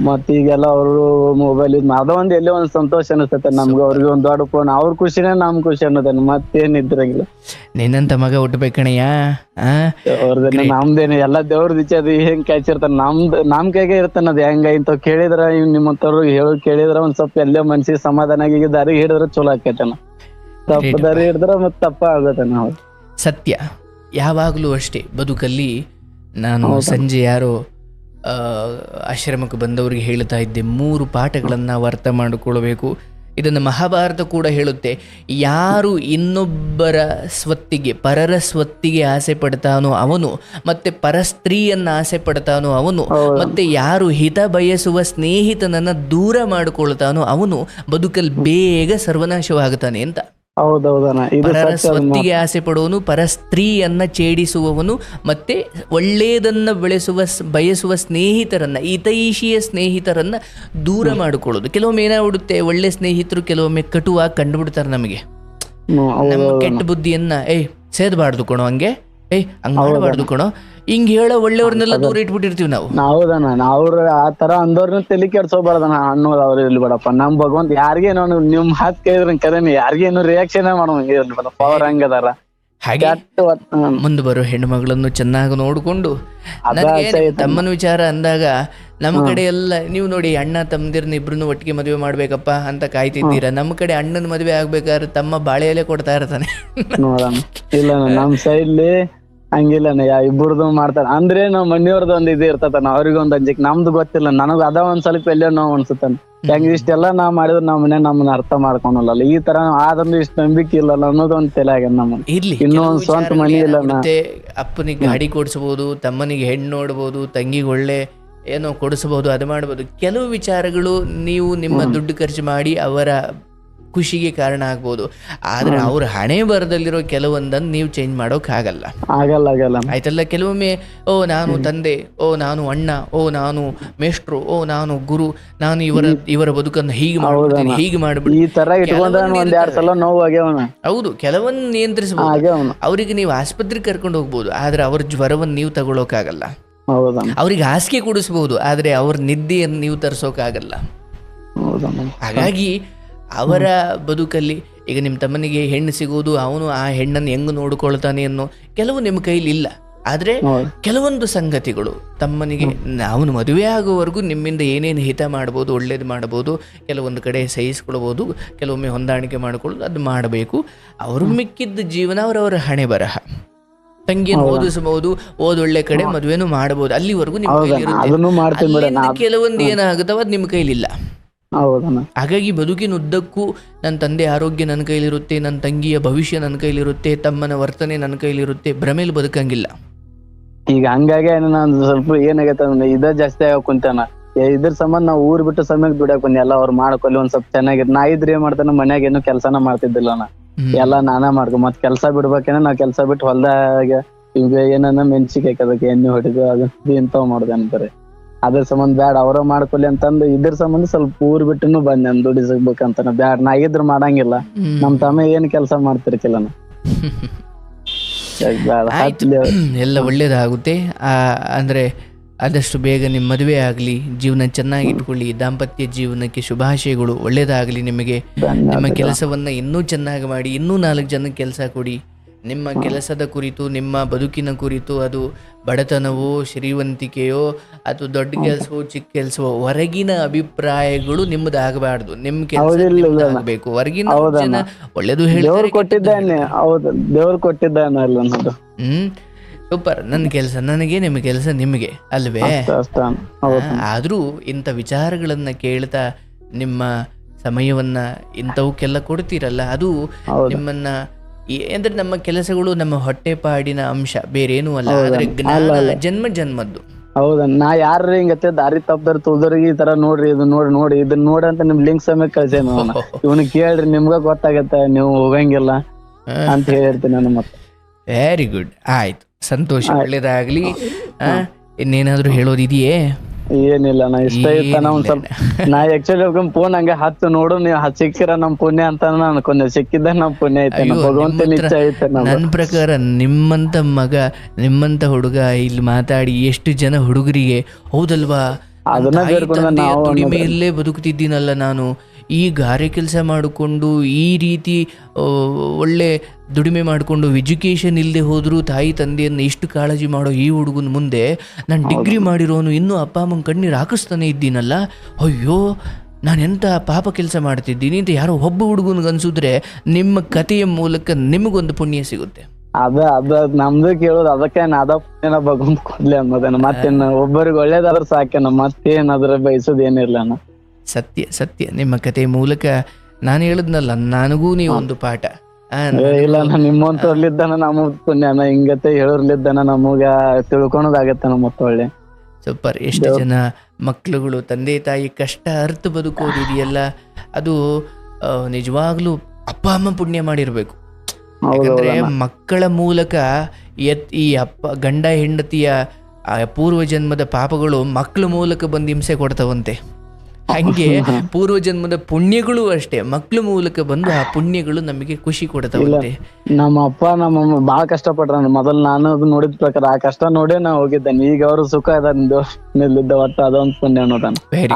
ಮತ್ ಈಗೆಲ್ಲ ಅವ್ರು ಮೊಬೈಲ್ ಅದೊಂದ್ ಎಲ್ಲೇ ಒಂದ್ ಸಂತೋಷ ಅನಿಸ್ತೈತೆ ನಮ್ಗೆ. ಅವ್ರಿಗೆ ಒಂದ್ ದೊಡ್ಡ ಫೋನ್, ಅವ್ರ ಖುಷಿನೇ ನಮ್ ಖುಷಿ ಅನ್ನೋದೇನು, ಮತ್ತೇನ್ ಇದ್ರಂಗಿಲ್ಲ. ನಿನ್ನಂತ ಮಗ ಹುಟ್ಟಬೇಕಣಯ್ಯ, ಅವ್ರದೇನ ನಮ್ದೇನೆ ಎಲ್ಲ ದೇವ್ರದ್ ಇಚ್ಛೆ. ಅದು ಹೆಂಗ್ ಕಾಯ್ಸಿರ್ತಾನ ನಮ್ ಕೈಗೆ ಇರ್ತಾನ. ಅದ್ ಹೆಂಗ ಇಂತ ಕೇಳಿದ್ರ ನಿಮ್ಮಂತವ್ರು ಹೇಳೋದ್ ಕೇಳಿದ್ರ ಒಂದ್ ಸ್ವಲ್ಪ ಎಲ್ಲೇ ಮನ್ಸಿಗೆ ಸಮಾಧಾನ ಆಗಿ ದಾರಿ ಹಿಡಿದ್ರ ಚಲೋ ಆಕೈತನ. ತಪ್ಪ ದಾರಿ ಹಿಡಿದ್ರ ಮತ್ ತಪ್ಪ ಆಗತ್ತೆ. ನಾವು ಸತ್ಯ, ಯಾವಾಗ್ಲೂ ಅಷ್ಟೇ ಬದುಕಲ್ಲಿ. ನಾನು ಸಂಜೆ ಯಾರೋ ಆಶ್ರಮಕ್ಕೆ ಬಂದವರಿಗೆ ಹೇಳ್ತಾ ಇದ್ದೆ, 3 ಪಾಠಗಳನ್ನು ನಾವು ಅರ್ಥ ಮಾಡಿಕೊಳ್ಬೇಕು. ಇದನ್ನು ಮಹಾಭಾರತ ಕೂಡ ಹೇಳುತ್ತೆ. ಯಾರು ಇನ್ನೊಬ್ಬರ ಸ್ವತ್ತಿಗೆ, ಪರರ ಸ್ವತ್ತಿಗೆ ಆಸೆ ಪಡ್ತಾನೋ ಅವನು, ಮತ್ತೆ ಪರಸ್ತ್ರೀಯನ್ನು ಆಸೆ ಪಡ್ತಾನೋ ಅವನು, ಮತ್ತೆ ಯಾರು ಹಿತ ಬಯಸುವ ಸ್ನೇಹಿತನನ್ನು ದೂರ ಮಾಡಿಕೊಳ್ತಾನೋ ಅವನು ಬದುಕಲ್ಲಿ ಬೇಗ ಸರ್ವನಾಶವಾಗುತ್ತಾನೆ ಅಂತ. ಪರರ ಸ್ವತ್ತಿಗೆ ಆಸೆ ಪಡುವನು, ಪರಸ್ತ್ರೀಯನ್ನ ಛೇಡಿಸುವವನು, ಮತ್ತೆ ಒಳ್ಳೆಯದನ್ನ ಬಯಸುವ ಸ್ನೇಹಿತರನ್ನ, ಹಿತೈಷಿಯ ಸ್ನೇಹಿತರನ್ನ ದೂರ ಮಾಡಿಕೊಳ್ಳೋದು. ಕೆಲವೊಮ್ಮೆ ಏನಾಗ್ಬಿಡುತ್ತೆ, ಒಳ್ಳೆ ಸ್ನೇಹಿತರು ಕೆಲವೊಮ್ಮೆ ಕಟುವಾಗಿ ಕಂಡುಬಿಡ್ತಾರೆ ನಮಗೆ. ನಮ್ಮ ಕೆಟ್ಟ ಬುದ್ಧಿಯನ್ನ ಸೇದಬಾರ್ದು ಕಣೋ, ಹಂಗೆ ಹಂಗ ಮಾಡಬಾರ್ದು ಕಣೋ, ಹಿಂಗ್ ಹೇಳೋ ಒಳ್ಳೆಯವ್ರನ್ನೆಲ್ಲ ದೂರ ಇಟ್ಬಿಟ್ಟಿರ್ತೀವಿ ನಾವು. ಹೌದಣ್ಣ, ಅವ್ರ ಆ ತರ ಅಂದವ್ರನ್ನ ತಲೆ ಕೆಡ್ಸೋಬಾರ್ದಣ್ಣ ಅನ್ನೋದು ಅವ್ರ ಇರ್ಲಿ ಬಿಡಪ್ಪ. ನಮ್ ಭಗವಂತ ಯಾರಿಗೇನೋ ನಿಮ್ ಮಾತ್ ಕೇಳಿದ್ರ ಕರೇನಿ ಯಾರಿಗೇನು ರಿಯಾಕ್ಷನ್ ಮಾಡೋಂಗಿರ್ಲಿ, ಅವ್ರ ಹಂಗದಾರ. ಹಾಗೆ ಮುಂದೆ ಬರೋ ಹೆಣ್ಮಗಳನ್ನು ಚೆನ್ನಾಗಿ ನೋಡ್ಕೊಂಡು, ತಮ್ಮನ ವಿಚಾರ ಅಂದಾಗ ನಮ್ಮ ಕಡೆ ಎಲ್ಲ ನೀವು ನೋಡಿ, ಅಣ್ಣ ತಮ್ಮದಿರ್ನ ಇಬ್ರು ಒಟ್ಟಿಗೆ ಮದುವೆ ಮಾಡ್ಬೇಕಪ್ಪ ಅಂತ ಕಾಯ್ತಿದ್ದೀರಾ. ನಮ್ಮ ಕಡೆ ಅಣ್ಣನ ಮದುವೆ ಆಗ್ಬೇಕಾದ್ರೆ ತಮ್ಮ ಬಾಳೆ ಎಲೆ ಕೊಡ್ತಾ ಇರ್ತಾನೆ. ಇಲ್ಲ ನಮ್ ಸೈಡ್ಲಿ ಹಂಗಿಲ್ಲ, ಇಬ್ಬರದು ಮಾಡ್ತಾರ. ಅಂದ್ರೆ ನಾವ್ ಮನೆಯವ್ರದ್ದು ಒಂದ್ ಇದು ಇರ್ತತನ, ಅವ್ರಿಗೊಂದ್ ಅಂಜಿಕ್, ನಮ್ದು ಗೊತ್ತಿಲ್ಲ. ನನಗ್ ಅದ ಒಂದ್ ಸ್ವಲ್ಪ ಎಲ್ಲೋ ನೋವು ಅನ್ಸುತ್ತಾನ. ಹೆಂಗ್ ಇಷ್ಟೆಲ್ಲಾ ನಾವ್ ಮಾಡಿದ್ರ ನಾವ್ ಮನೆ ನಮ್ಮನ್ನ ಅರ್ಥ ಮಾಡ್ಕೊಳಲ್ಲ, ಈ ತರ ಆದ್ರೂ ಇಷ್ಟ ನಂಬಿಕೆ ಇಲ್ಲ ಅನ್ನೋದೊಂದ್ ತಲೆ ಆಗ್ಯದ ನಮ್ಮ. ಇನ್ನೊಂದ್ ಸ್ವಂತ ಮನಿ ಇಲ್ಲ. ಅಪ್ಪನಿಗೆ ಗಾಡಿ ಕೊಡ್ಸಬಹುದು, ತಮ್ಮನಿಗೆ ಹೆಣ್ಣು ನೋಡ್ಬೋದು, ತಂಗಿಗೆ ಒಳ್ಳೆ ಏನೋ ಕೊಡಿಸಬಹುದು, ಅದು ಮಾಡ್ಬೋದು. ಕೆಲವು ವಿಚಾರಗಳು ನೀವು ನಿಮ್ಮ ದುಡ್ಡು ಖರ್ಚು ಮಾಡಿ ಅವರ ಖುಷಿಗೆ ಕಾರಣ ಆಗ್ಬೋದು. ಆದ್ರೆ ಅವ್ರ ಹಣೆ ಬರದಲ್ಲಿರೋ ಕೆಲವೊಂದನ್ನು ನೀವು ಚೇಂಜ್ ಮಾಡೋಕ್ ಆಗಲ್ಲ. ಆಯ್ತಲ್ಲ, ಕೆಲವೊಮ್ಮೆ ನಾನು ತಂದೆ, ನಾನು ಅಣ್ಣ, ನಾನು ಮೇಷ್ಟ್ರು, ನಾನು ಗುರು, ನಾನು ಇವರ ಬದುಕನ್ನು ಹೀಗೆ ಮಾಡ್ಬಿಡ್ತೀನಿ, ಹೀಗೆ ಮಾಡ್ಬಿಡ್ತೀನಿ. ಹೌದು, ಕೆಲವೊಂದು ನಿಯಂತ್ರಿಸಬಹುದು. ಅವ್ರಿಗೆ ನೀವು ಆಸ್ಪತ್ರೆಗೆ ಕರ್ಕೊಂಡು ಹೋಗ್ಬೋದು, ಆದ್ರೆ ಅವ್ರ ಜ್ವರವನ್ನು ನೀವು ತಗೊಳೋಕಾಗಲ್ಲ. ಅವ್ರಿಗೆ ಹಾಸಿಗೆ ಕೊಡಿಸ್ಬಹುದು, ಆದ್ರೆ ಅವ್ರ ನಿದ್ದೆಯನ್ನು ನೀವು ತರಿಸೋಕಾಗಲ್ಲ. ಹಾಗಾಗಿ ಅವರ ಬದುಕಲ್ಲಿ ಈಗ ನಿಮ್ಮ ತಮ್ಮನಿಗೆ ಹೆಣ್ಣು ಸಿಗೋದು, ಅವನು ಆ ಹೆಣ್ಣನ್ನು ಹೆಂಗೆ ನೋಡ್ಕೊಳ್ತಾನೆ ಅನ್ನೋ ಕೆಲವು ನಿಮ್ಮ ಕೈಲಿ ಇಲ್ಲ. ಆದರೆ ಕೆಲವೊಂದು ಸಂಗತಿಗಳು ತಮ್ಮನಿಗೆ ಅವನು ಮದುವೆ ಆಗೋವರೆಗೂ ನಿಮ್ಮಿಂದ ಏನೇನು ಹಿತ ಮಾಡ್ಬೋದು, ಒಳ್ಳೇದು ಮಾಡ್ಬೋದು, ಕೆಲವೊಂದು ಕಡೆ ಸಹಿಸ್ಕೊಳ್ಬೋದು, ಕೆಲವೊಮ್ಮೆ ಹೊಂದಾಣಿಕೆ ಮಾಡ್ಕೊಳ್ಳೋದು, ಅದು ಮಾಡಬೇಕು. ಅವರು ಮಿಕ್ಕಿದ್ದ ಜೀವನ ಅವರವರ ಹಣೆ ಬರಹ. ತಂಗಿಯನ್ನು ಓದಿಸಬಹುದು, ಓದೊಳ್ಳೆ ಕಡೆ ಮದುವೆನೂ ಮಾಡಬಹುದು, ಅಲ್ಲಿವರೆಗೂ ನಿಮ್ಮ ಕೈಲಿರುತ್ತೆ. ಕೆಲವೊಂದು ಏನಾಗುತ್ತವ ಅದು ನಿಮ್ಮ ಕೈಲಿಲ್ಲ. ಹಾಗಾಗಿ ಬದುಕಿನ ಉದ್ದಕ್ಕೂ ನನ್ನ ತಂದೆ ಆರೋಗ್ಯ ನನ್ನ ಕೈಲಿರುತ್ತೆ, ನನ್ನ ತಂಗಿಯ ಭವಿಷ್ಯ ನನ್ನ ಕೈಲಿರುತ್ತೆ, ತಮ್ಮನ ವರ್ತನೆ ನನ್ನ ಕೈಲಿರುತ್ತೆ, ಭ್ರಮೇಲಿ ಬದುಕಂಗಿಲ್ಲ. ಈಗ ಹಂಗಾಗಿ ನಾನು ಸ್ವಲ್ಪ ಏನಾಗೈತೆ ಅಂದ್ರೆ ಇದ ಜಾಸ್ತಿ ಆಗ ಕುಂತಾನ. ಇದ್ರ ಸಂಬಂಧ ನಾವ್ ಊರ್ ಬಿಟ್ಟು ಸಮಯಕ್ಕೆ ದುಡಿಯಾಕ ಬಂದಿ, ಎಲ್ಲ ಅವ್ರು ಮಾಡ್ಕೊಲ್ಲಿ ಒಂದ್ ಸ್ವಲ್ಪ ಚೆನ್ನಾಗಿರ್. ನಾ ಇದ್ರೆ ಏನ್ ಮಾಡ್ತಾನ, ಮನ್ಯಾಗ ಏನು ಕೆಲ್ಸಾನ ಮಾಡ್ತಿದ್ದಿಲ್ಲ ನಾ, ಎಲ್ಲಾ ನಾನಾ ಮಾಡ್ಕೊ. ಮತ್ ಕೆಲ್ಸ ಬಿಡ್ಬೇಕೇನ, ನಾವ್ ಕೆಲ್ಸ ಬಿಟ್ಟು ಹೊಲ್ದಾಗ ಈಗ ಏನನ್ನ ಮೆಣಸಿಕಾಯಿ ಅದಕ್ಕೆ ಎಣ್ಣೆ ಹೊಡಿದು ಅದು ಇಂಥವ್ ಮಾಡ್ದೆ ಅಂತಾರೆ. ಅದ್ರ ಸಂಬಂಧ ಬ್ಯಾಡ ಅವ್ರ ಮಾಡ್ಕೊಲಿ ಅಂತಂದು ಇದ್ರ ಸಂಬಂಧ ಸ್ವಲ್ಪ ಊರ್ ಬಿಟ್ಟನು ಬಂದ್ ನಾನು ದುಡಿ ಸಿಗ್ಬೇಕಂತ. ಬ್ಯಾಡ ನಾ ಇದ್ರ ಮಾಡಂಗಿಲ್ಲ, ನಮ್ ತಮ್ಮ ಏನ್ ಕೆಲ್ಸ ಮಾಡ್ತಿರ್ಕಿಲ್ಲ ಆಯ್ತು, ಎಲ್ಲ ಒಳ್ಳೇದಾಗುತ್ತೆ. ಅಂದ್ರೆ ಆದಷ್ಟು ಬೇಗ ನಿಮ್ಮ ಮದುವೆ ಆಗಲಿ, ಜೀವನ ಚೆನ್ನಾಗಿ ಇಟ್ಕೊಳ್ಳಿ, ದಾಂಪತ್ಯ ಜೀವನಕ್ಕೆ ಶುಭಾಶಯಗಳು. ಒಳ್ಳೇದಾಗಲಿ ನಿಮಗೆ. ನಿಮ್ಮ ಕೆಲಸವನ್ನು ಇನ್ನೂ ಚೆನ್ನಾಗಿ ಮಾಡಿ, ಇನ್ನೂ 4 ಜನಕ್ಕೆ ಕೆಲಸ ಕೊಡಿ. ನಿಮ್ಮ ಕೆಲಸದ ಕುರಿತು, ನಿಮ್ಮ ಬದುಕಿನ ಕುರಿತು, ಅದು ಬಡತನವೋ ಶ್ರೀವಂತಿಕೆಯೋ ಅಥವಾ ದೊಡ್ಡ ಕೆಲಸವೋ ಚಿಕ್ಕ ಕೆಲಸವೋ, ಹೊರಗಿನ ಅಭಿಪ್ರಾಯಗಳು ನಿಮ್ಮದಾಗಬಾರ್ದು. ನಿಮ್ಮ ಕೆಲಸ ಆಗಬೇಕು. ಹೊರಗಿನ ಜನ ಒಳ್ಳೇದು ಹೇಳ್ತಾರೆ, ಕೊಟ್ಟಿದ್ದಾನೆ. ಹೌದು, ದೇವ್ರು ಕೊಟ್ಟಿದ್ದಾನೆ ಅಲ್ಲ ಅನ್ನೋದು. ಸೂಪರ್. ನನ್ನ ಕೆಲಸ ನನಗೆ, ನಿಮ್ಮ ಕೆಲಸ ನಿಮಗೆ ಅಲ್ವೇ? ಆದ್ರೂ ಇಂಥ ವಿಚಾರಗಳನ್ನ ಕೇಳ್ತಾ ನಿಮ್ಮ ಸಮಯವನ್ನ ಇಂಥವಕ್ಕೆಲ್ಲ ಕೊಡ್ತೀರಲ್ಲ, ಅದು ನಿಮ್ಮನ್ನ ಅಂದ್ರೆ ನಮ್ಮ ಕೆಲಸಗಳು ನಮ್ಮ ಹೊಟ್ಟೆಪಾಡಿನ ಅಂಶ, ಬೇರೇನೂ ಅಲ್ಲ. ಆದ್ರೆ ಜ್ಞಾನ ಜನ್ಮ ಜನ್ಮದ್ದು. ಹೌದ, ನಾ ಯಾರ ಹಿಂಗತ್ತೆ ದಾರಿ ತಪ್ಪದಾರ ತುಳ್ದವ್ರಿಗೆ ಈ ತರ ನೋಡ್ರಿ, ಇದು ನೋಡಿ ಇದನ್ನ ನೋಡಿ ಅಂತ ನಿಮ್ ಲಿಂಕ್ ಸಮಯ ಕಳ್ಸೇನು, ಇವನು ಕೇಳ್ರಿ ನಿಮ್ಗ ಗೊತ್ತಾಗತ್ತೆ, ನೀವು ಹೋಗಂಗಿಲ್ಲ ಅಂತ ಹೇಳಿರ್ತೀನಿ ನಾನು. ಮತ್ತೆ ವೆರಿ ಗುಡ್, ಆಯ್ತು, ಸಂತೋಷ, ಒಳ್ಳೇದಾಗ್ಲಿ. ಇನ್ನೇನಾದ್ರೂ ಹೇಳೋದಿದೆಯೇ? ಏನಿಲ್ಲ, ನಾ ಇಷ್ಟ ಇತ್ತ ಒಂದ್ ಸ್ವಲ್ಪ. ನಾ ಆಕ್ಚುಲಿ ಫೋನ್ ಹಂಗ ಹತ್ತು ನೋಡು, ನೀವು ಸಿಕ್ಕಿರ ನಮ್ ಪುಣ್ಯ ಅಂತ ಅನ್ಕೊಂಡೆ. ಸಿಕ್ಕಿದ್ದ ನಮ್ ಪುಣ್ಯ ಐತೆ, ಭಗವಂತನ ಇಚ್ಛೆ ಐತೆ. ನನ್ನ ಪ್ರಕಾರ ನಿಮ್ಮಂತ ಮಗ, ನಿಮ್ಮಂತ ಹುಡುಗ ಇಲ್ಲಿ ಮಾತಾಡಿ ಎಷ್ಟು ಜನ ಹುಡುಗರಿಗೆ, ಹೌದಲ್ವಾ, ದುಡಿಮೆಯಲ್ಲೇ ಬದುಕುತ್ತಿದ್ದೀನಲ್ಲ ನಾನು, ಈ ಗಾರೆ ಕೆಲಸ ಮಾಡಿಕೊಂಡು ಈ ರೀತಿ ಒಳ್ಳೆ ದುಡಿಮೆ ಮಾಡಿಕೊಂಡು ಎಜುಕೇಷನ್ ಇಲ್ಲದೆ ಹೋದರೂ ತಾಯಿ ತಂದೆಯನ್ನು ಇಷ್ಟು ಕಾಳಜಿ ಮಾಡೋ ಈ ಹುಡುಗನ ಮುಂದೆ ನಾನು ಡಿಗ್ರಿ ಮಾಡಿರೋನು ಇನ್ನೂ ಅಪ್ಪ ಅಮ್ಮನ ಕಣ್ಣೀರು ಹಾಕಿಸ್ತಾನೆ ಇದ್ದೀನಲ್ಲ, ಅಯ್ಯೋ ನಾನೆಂಥ ಪಾಪ ಕೆಲಸ ಮಾಡ್ತಿದ್ದೀನಿ ಅಂತ ಯಾರೋ ಒಬ್ಬ ಹುಡುಗನಿಗೆ ಅನ್ಸಿದ್ರೆ ನಿಮ್ಮ ಕಥೆಯ ಮೂಲಕ ನಿಮಗೊಂದು ಪುಣ್ಯ ಸಿಗುತ್ತೆ. ಅದ ನಮ್ದು ಕೇಳೋದು ಅದಕ್ಕೆ ಅದ ಪುಣ್ಯನ ಭಗವಂತ ಕೊಡ್ಲಿ ಅನ್ನೋದೇನ. ಮತ್ತೇನು ಒಬ್ಬರಿಗೆ ಒಳ್ಳೇದಾದ್ರೂ ಸಾಕೇನ, ಮತ್ತೇನಾದ್ರ ಬಯಸೋದು ಏನಿಲ್ಲ. ಸತ್ಯ ಸತ್ಯ. ನಿಮ್ಮ ಕಥೆ ಮೂಲಕ ನಾನು ಹೇಳಿದ್ನಲ್ಲ, ನನಗೂ ನೀವು ಒಂದು ಪಾಠ. ಇಲ್ಲ, ನಿಮ್ಮಂತವ್ರಲಿದ್ದಾನ ನಮಗ್ ಪುಣ್ಯನ, ಹಿಂಗತೆ ಹೇಳೋರ್ಲಿದ್ದಾನ ನಮಗ ತಿಳ್ಕೊಳೋದಾಗತ್ತೆ ನಮ್ಮ ಒಳ್ಳೆ. ಸೂಪರ್. ಎಷ್ಟು ಜನ ಮಕ್ಳುಗಳು ತಂದೆ ತಾಯಿ ಕಷ್ಟ ಅರ್ಥ ಬದುಕೋದಿದೆಯಲ್ಲ, ಅದು ನಿಜವಾಗ್ಲೂ ಅಪ್ಪ ಅಮ್ಮ ಪುಣ್ಯ ಮಾಡಿರ್ಬೇಕು. ಯಾಕಂದ್ರೆ ಮಕ್ಕಳ ಮೂಲಕ ಈ ಗಂಡ ಹೆಂಡತಿಯ ಪೂರ್ವ ಜನ್ಮದ ಪಾಪಗಳು ಮಕ್ಕಳ ಮೂಲಕ ಬಂದು ಹಿಂಸೆ ಕೊಡ್ತಾವಂತೆ. ಹಂಗೆ ಪೂರ್ವ ಜನ್ಮದ ಪುಣ್ಯಗಳು ಅಷ್ಟೇ ಮಕ್ಕಳ ಮೂಲಕ ಬಂದು ಆ ಪುಣ್ಯಗಳು ನಮಗೆ ಖುಷಿ ಕೊಡ್ತಾವಂತೆ. ನಮ್ಮ ಅಪ್ಪ ನಮ್ಮಮ್ಮ ಬಾಳ ಕಷ್ಟಪಟ್ರ. ಮೊದಲು ನಾನು ಅದು ನೋಡಿದ ಪ್ರಕಾರ ಆ ಕಷ್ಟ ನೋಡೇ ನಾ ಹೋಗಿದ್ದೇನೆ. ಈಗ ಅವ್ರು ಸುಖ ಇದ್ದ ಒಟ್ಟು ಅದೊಂದು ಪುಣ್ಯ ಅನ್ನೋದಾನ.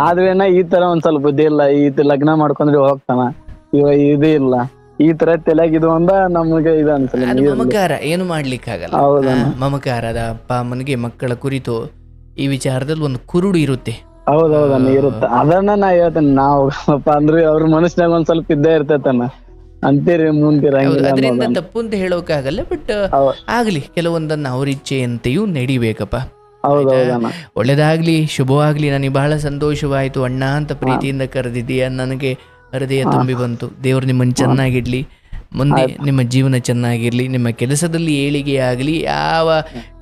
ಆದ್ರೇನ ಈ ತರ ಒಂದ್ ಸ್ವಲ್ಪ ಬುದ್ಧಿ ಇಲ್ಲ, ಈ ಲಗ್ನ ಮಾಡ್ಕೊಂಡ್ರೆ ಹೋಗ್ತಾನ, ಇವಾಗ ಇದು ಇಲ್ಲ, ಈ ತರ ತಲೆಗಿದು ಅಂದ ನಮಗೆ ಇದು ಅನ್ಸಲ್ಲ. ಮಮಕಾರ ಏನು ಮಾಡ್ಲಿಕ್ಕಾಗಲ್ಲ. ಮಮಕಾರದ ಅಪ್ಪ ಅಮ್ಮನಿಗೆ ಮಕ್ಕಳ ಕುರಿತು ಈ ವಿಚಾರದಲ್ಲಿ ಒಂದು ಕುರುಡು ಇರುತ್ತೆ. ಹೌದೌದನ್ನ ಇರುತ್ತೆ. ಅದನ್ನ ನಾ ಹೇಳ್ತೇನೆ, ನಾವು ಅಂದ್ರೆ ಅವ್ರ ಮನಸ್ಸಿನಾಗ ಒಂದ್ ಸ್ವಲ್ಪ ಇದ್ದೇ ಇರ್ತೈತನ ಅಂತೀರಿ ಮುಂದಿರ. ಅದರಿಂದ ತಪ್ಪು ಅಂತ ಹೇಳೋಕ್ಕಾಗಲ್ಲ, ಬಟ್ ಆಗ್ಲಿ, ಕೆಲವೊಂದನ್ನ ಅವ್ರ ಇಚ್ಛೆಯಂತೆಯೂ ನಡಿಬೇಕಪ್ಪ. ಒಳ್ಳೇದಾಗ್ಲಿ, ಶುಭವಾಗ್ಲಿ. ನನಗೆ ಬಹಳ ಸಂತೋಷವಾಯ್ತು. ಅಣ್ಣ ಅಂತ ಪ್ರೀತಿಯಿಂದ ಕರೆದಿದ್ದೀಯ, ನನಗೆ ಹೃದಯ ತುಂಬಿ ಬಂತು. ದೇವ್ರು ನಿಮ್ಮನ್ನು ಚೆನ್ನಾಗಿಡ್ಲಿ, ಮುಂದೆ ನಿಮ್ಮ ಜೀವನ ಚೆನ್ನಾಗಿರ್ಲಿ, ನಿಮ್ಮ ಕೆಲಸದಲ್ಲಿ ಏಳಿಗೆ ಆಗಲಿ, ಯಾವ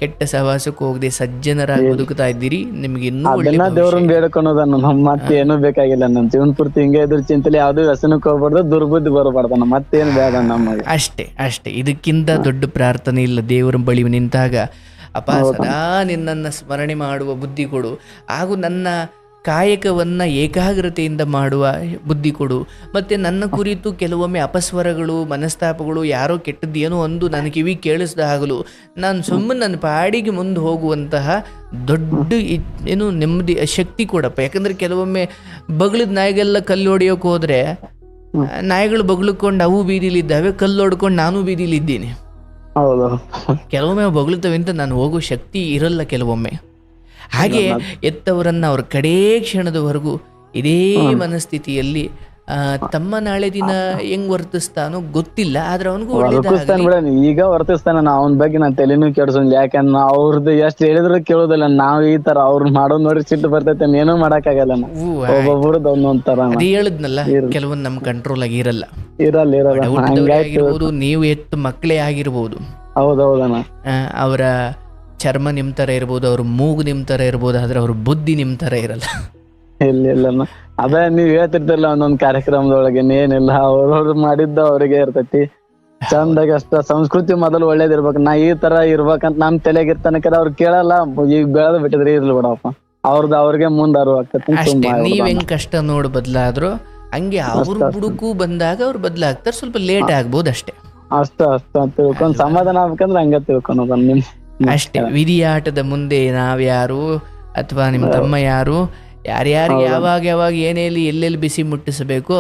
ಕೆಟ್ಟ ಸಹವಾಸಕ್ಕೂ ಹೋಗದೆ ಸಜ್ಜನರಾಗಿ ಬದುಕ್ತಾ ಇದ್ದೀರಿ. ನಿಮ್ಗೆ ಇನ್ನೂ ದೇವ್ರನ್ನ ಬೇಡ್ಕೊಳೋದನ್ನ ನಮ್ಮ ಮತ್ತೆ ಏನೂ ಬೇಕಾಗಿಲ್ಲ. ನಮ್ಮ ಜೀವನ ಪೂರ್ತಿ ಹಿಂಗೆ ಇದ್ರ ಚಿಂತಲಿ ಯಾವ್ದು ವ್ಯಸನಕ್ಕೆ ಹೋಗ್ಬಾರ್ದು, ದುರ್ಬುದ್ಧಿ ಬರಬಾರ್ದ, ಮತ್ತೇನು ಬೇಡ ನಮಗೆ. ಅಷ್ಟೇ. ಇದಕ್ಕಿಂತ ದೊಡ್ಡ ಪ್ರಾರ್ಥನೆ ಇಲ್ಲ. ದೇವರ ಬಳಿ ನಿಂತಾಗ, ಅಪ್ಪ ಸದಾ ನಿನ್ನನ್ನು ಸ್ಮರಣೆ ಮಾಡುವ ಬುದ್ಧಿ ಕೊಡು, ಹಾಗೂ ನನ್ನ ಕಾಯಕವನ್ನು ಏಕಾಗ್ರತೆಯಿಂದ ಮಾಡುವ ಬುದ್ಧಿ ಕೊಡು. ಮತ್ತು ನನ್ನ ಕುರಿತು ಕೆಲವೊಮ್ಮೆ ಅಪಸ್ವರಗಳು, ಮನಸ್ತಾಪಗಳು, ಯಾರೋ ಕೆಟ್ಟದ್ದು ಏನೋ ಒಂದು ನನ್ನ ಕಿವಿ ಕೇಳಿಸ್ದ ಆಗಲು ನಾನು ಸುಮ್ಮನೆ ನನ್ನ ಪಾಡಿಗೆ ಮುಂದೆ ಹೋಗುವಂತಹ ದೊಡ್ಡ ಏನು ನೆಮ್ಮದಿ ಶಕ್ತಿ ಕೊಡಪ್ಪ. ಯಾಕಂದರೆ ಕೆಲವೊಮ್ಮೆ ಬಗ್ಳದ ನಾಯಿಗೆಲ್ಲ ಕಲ್ಲು ಹೊಡೆಯೋಕೆ ಹೋದರೆ ನಾಯಿಗಳು ಬಗ್ಲುಕೊಂಡು ಅವು ಬೀದಿಲಿದ್ದಾವೆ, ಕಲ್ಲು ಹೊಡ್ಕೊಂಡು ನಾನು ಬೀದಿಲಿದ್ದೀನಿ. ಕೆಲವೊಮ್ಮೆ ಬಗ್ಳುತ್ತವೆ ಅಂತ ನಾನು ಹೋಗೋ ಶಕ್ತಿ ಇರಲ್ಲ ಕೆಲವೊಮ್ಮೆ. ಹಾಗೆ ಎತ್ತವರನ್ನ ಅವ್ರ ಕಡೇ ಕ್ಷಣದವರೆಗೂ ಇದೇ ಮನಸ್ಥಿತಿಯಲ್ಲಿ ತಮ್ಮ ನಾಳೆ ದಿನ ಹೆಂಗ್ ವರ್ತಿಸ್ತಾನೋ ಗೊತ್ತಿಲ್ಲ, ಆದ್ರೆ ಅವನಿಗೂ ಈಗ ವರ್ತಿಸ್ತಾನ. ಅವನ ಬಗ್ಗೆ ನಾನು ತಲೆನೂ ಕೆಡ್ಸೋದಿಲ್ಲ, ಯಾಕಂದ್ರೆ ಅವ್ರದ್ದು ಎಷ್ಟು ಹೇಳಿದ್ರು ಕೇಳೋದಿಲ್ಲ. ನಾವ್ ಈ ತರ ಅವ್ರು ಮಾಡೋದ್ ನೋಡಿ ಸಿಟ್ಟು ಬರ್ತೈತೆ, ಏನೂ ಮಾಡಕ್ ಆಗಲ್ಲ. ಒಬ್ಬೊಬ್ರದ್ದು ಒಂದೊಂದ್ ತರ ಹೇಳಿದ್ನಲ್ಲ, ಕೆಲವೊಂದು ನಮ್ ಕಂಟ್ರೋಲ್ ಆಗಿ ಇರಲ್ಲ. ಆಗಿರ್ಬೋದು, ನೀವು ಎತ್ತು ಮಕ್ಕಳೇ ಆಗಿರ್ಬೋದು, ಹೌದೌದಣ್ಣ, ಅವರ ಚರ್ಮ ನಿಮ್ಮ ಥರ ಇರ್ಬೋದು, ಅವ್ರ ಮೂಗು ನಿಮ್ಮ ಥರ ಇರ್ಬೋದು, ಆದ್ರೆ ಅವ್ರ ಬುದ್ಧಿ ನಿಮ್ಮ ಥರ ಇರಲ್ಲ. ಇಲ್ಲ ಅದೇ ನೀವ್ ಹೇಳ್ತಿರ್ತಿಲ್ಲ ಒಂದೊಂದ್ ಕಾರ್ಯಕ್ರಮದೊಳಗೆ ಏನಿಲ್ಲ ಅವ್ರವ್ರು ಮಾಡಿದ್ದ ಅವ್ರಿಗೆ ಇರ್ತೈತಿ. ಚಂದಾಗಿ ಅಷ್ಟ ಸಂಸ್ಕೃತಿ ಮೊದಲು ಒಳ್ಳೇದಿರ್ಬೇಕು. ನಾ ಈ ತರ ಇರ್ಬೇಕಂತ ನಮ್ ತಲೆಗಿರ್ತಾನಕರ ಅವ್ರು ಕೇಳಲ್ಲ. ಈಗ ಬೆಳೆದ್ ಬಿಟ್ಟಿದ್ರೆ ಇರ್ಲಿ ಬಿಡಪ್ಪ, ಅವ್ರಿಗೆ ಮುಂದ್ ಅರಿವಾಗ್ತೈತಿ. ಅಷ್ಟೇ. ನೀವ್ ಹೆಂಗ್ ಕಷ್ಟ ನೋಡಿ ಬದಲಾದ್ರು ಹಂಗೆ ಅವ್ರು ಬುಡುಕು ಬಂದಾಗ ಅವ್ರು ಬದಲಾಗ್ತಾರೆ. ಸ್ವಲ್ಪ ಲೇಟ್ ಆಗ್ಬೋದು ಅಷ್ಟೇ. ಅಷ್ಟ ತಿಳ್ಕೊಂಡ್ ಸಮಾಧಾನ ಆಗ್ಬೇಕಂದ್ರೆ ಹಂಗ ತಿಳ್ಕೊಳೋದ ನಿಮ್ ಅಷ್ಟೇ. ವಿಧಿಯಾಟದ ಮುಂದೆ ನಾವ್ಯಾರು ಅಥವಾ ನಿಮ್ಮ ತಮ್ಮ ಯಾರು, ಯಾರ್ಯಾರು ಯಾವಾಗ ಏನೇಲಿ ಎಲ್ಲೆಲ್ಲಿ ಬಿಸಿ ಮುಟ್ಟಿಸಬೇಕೋ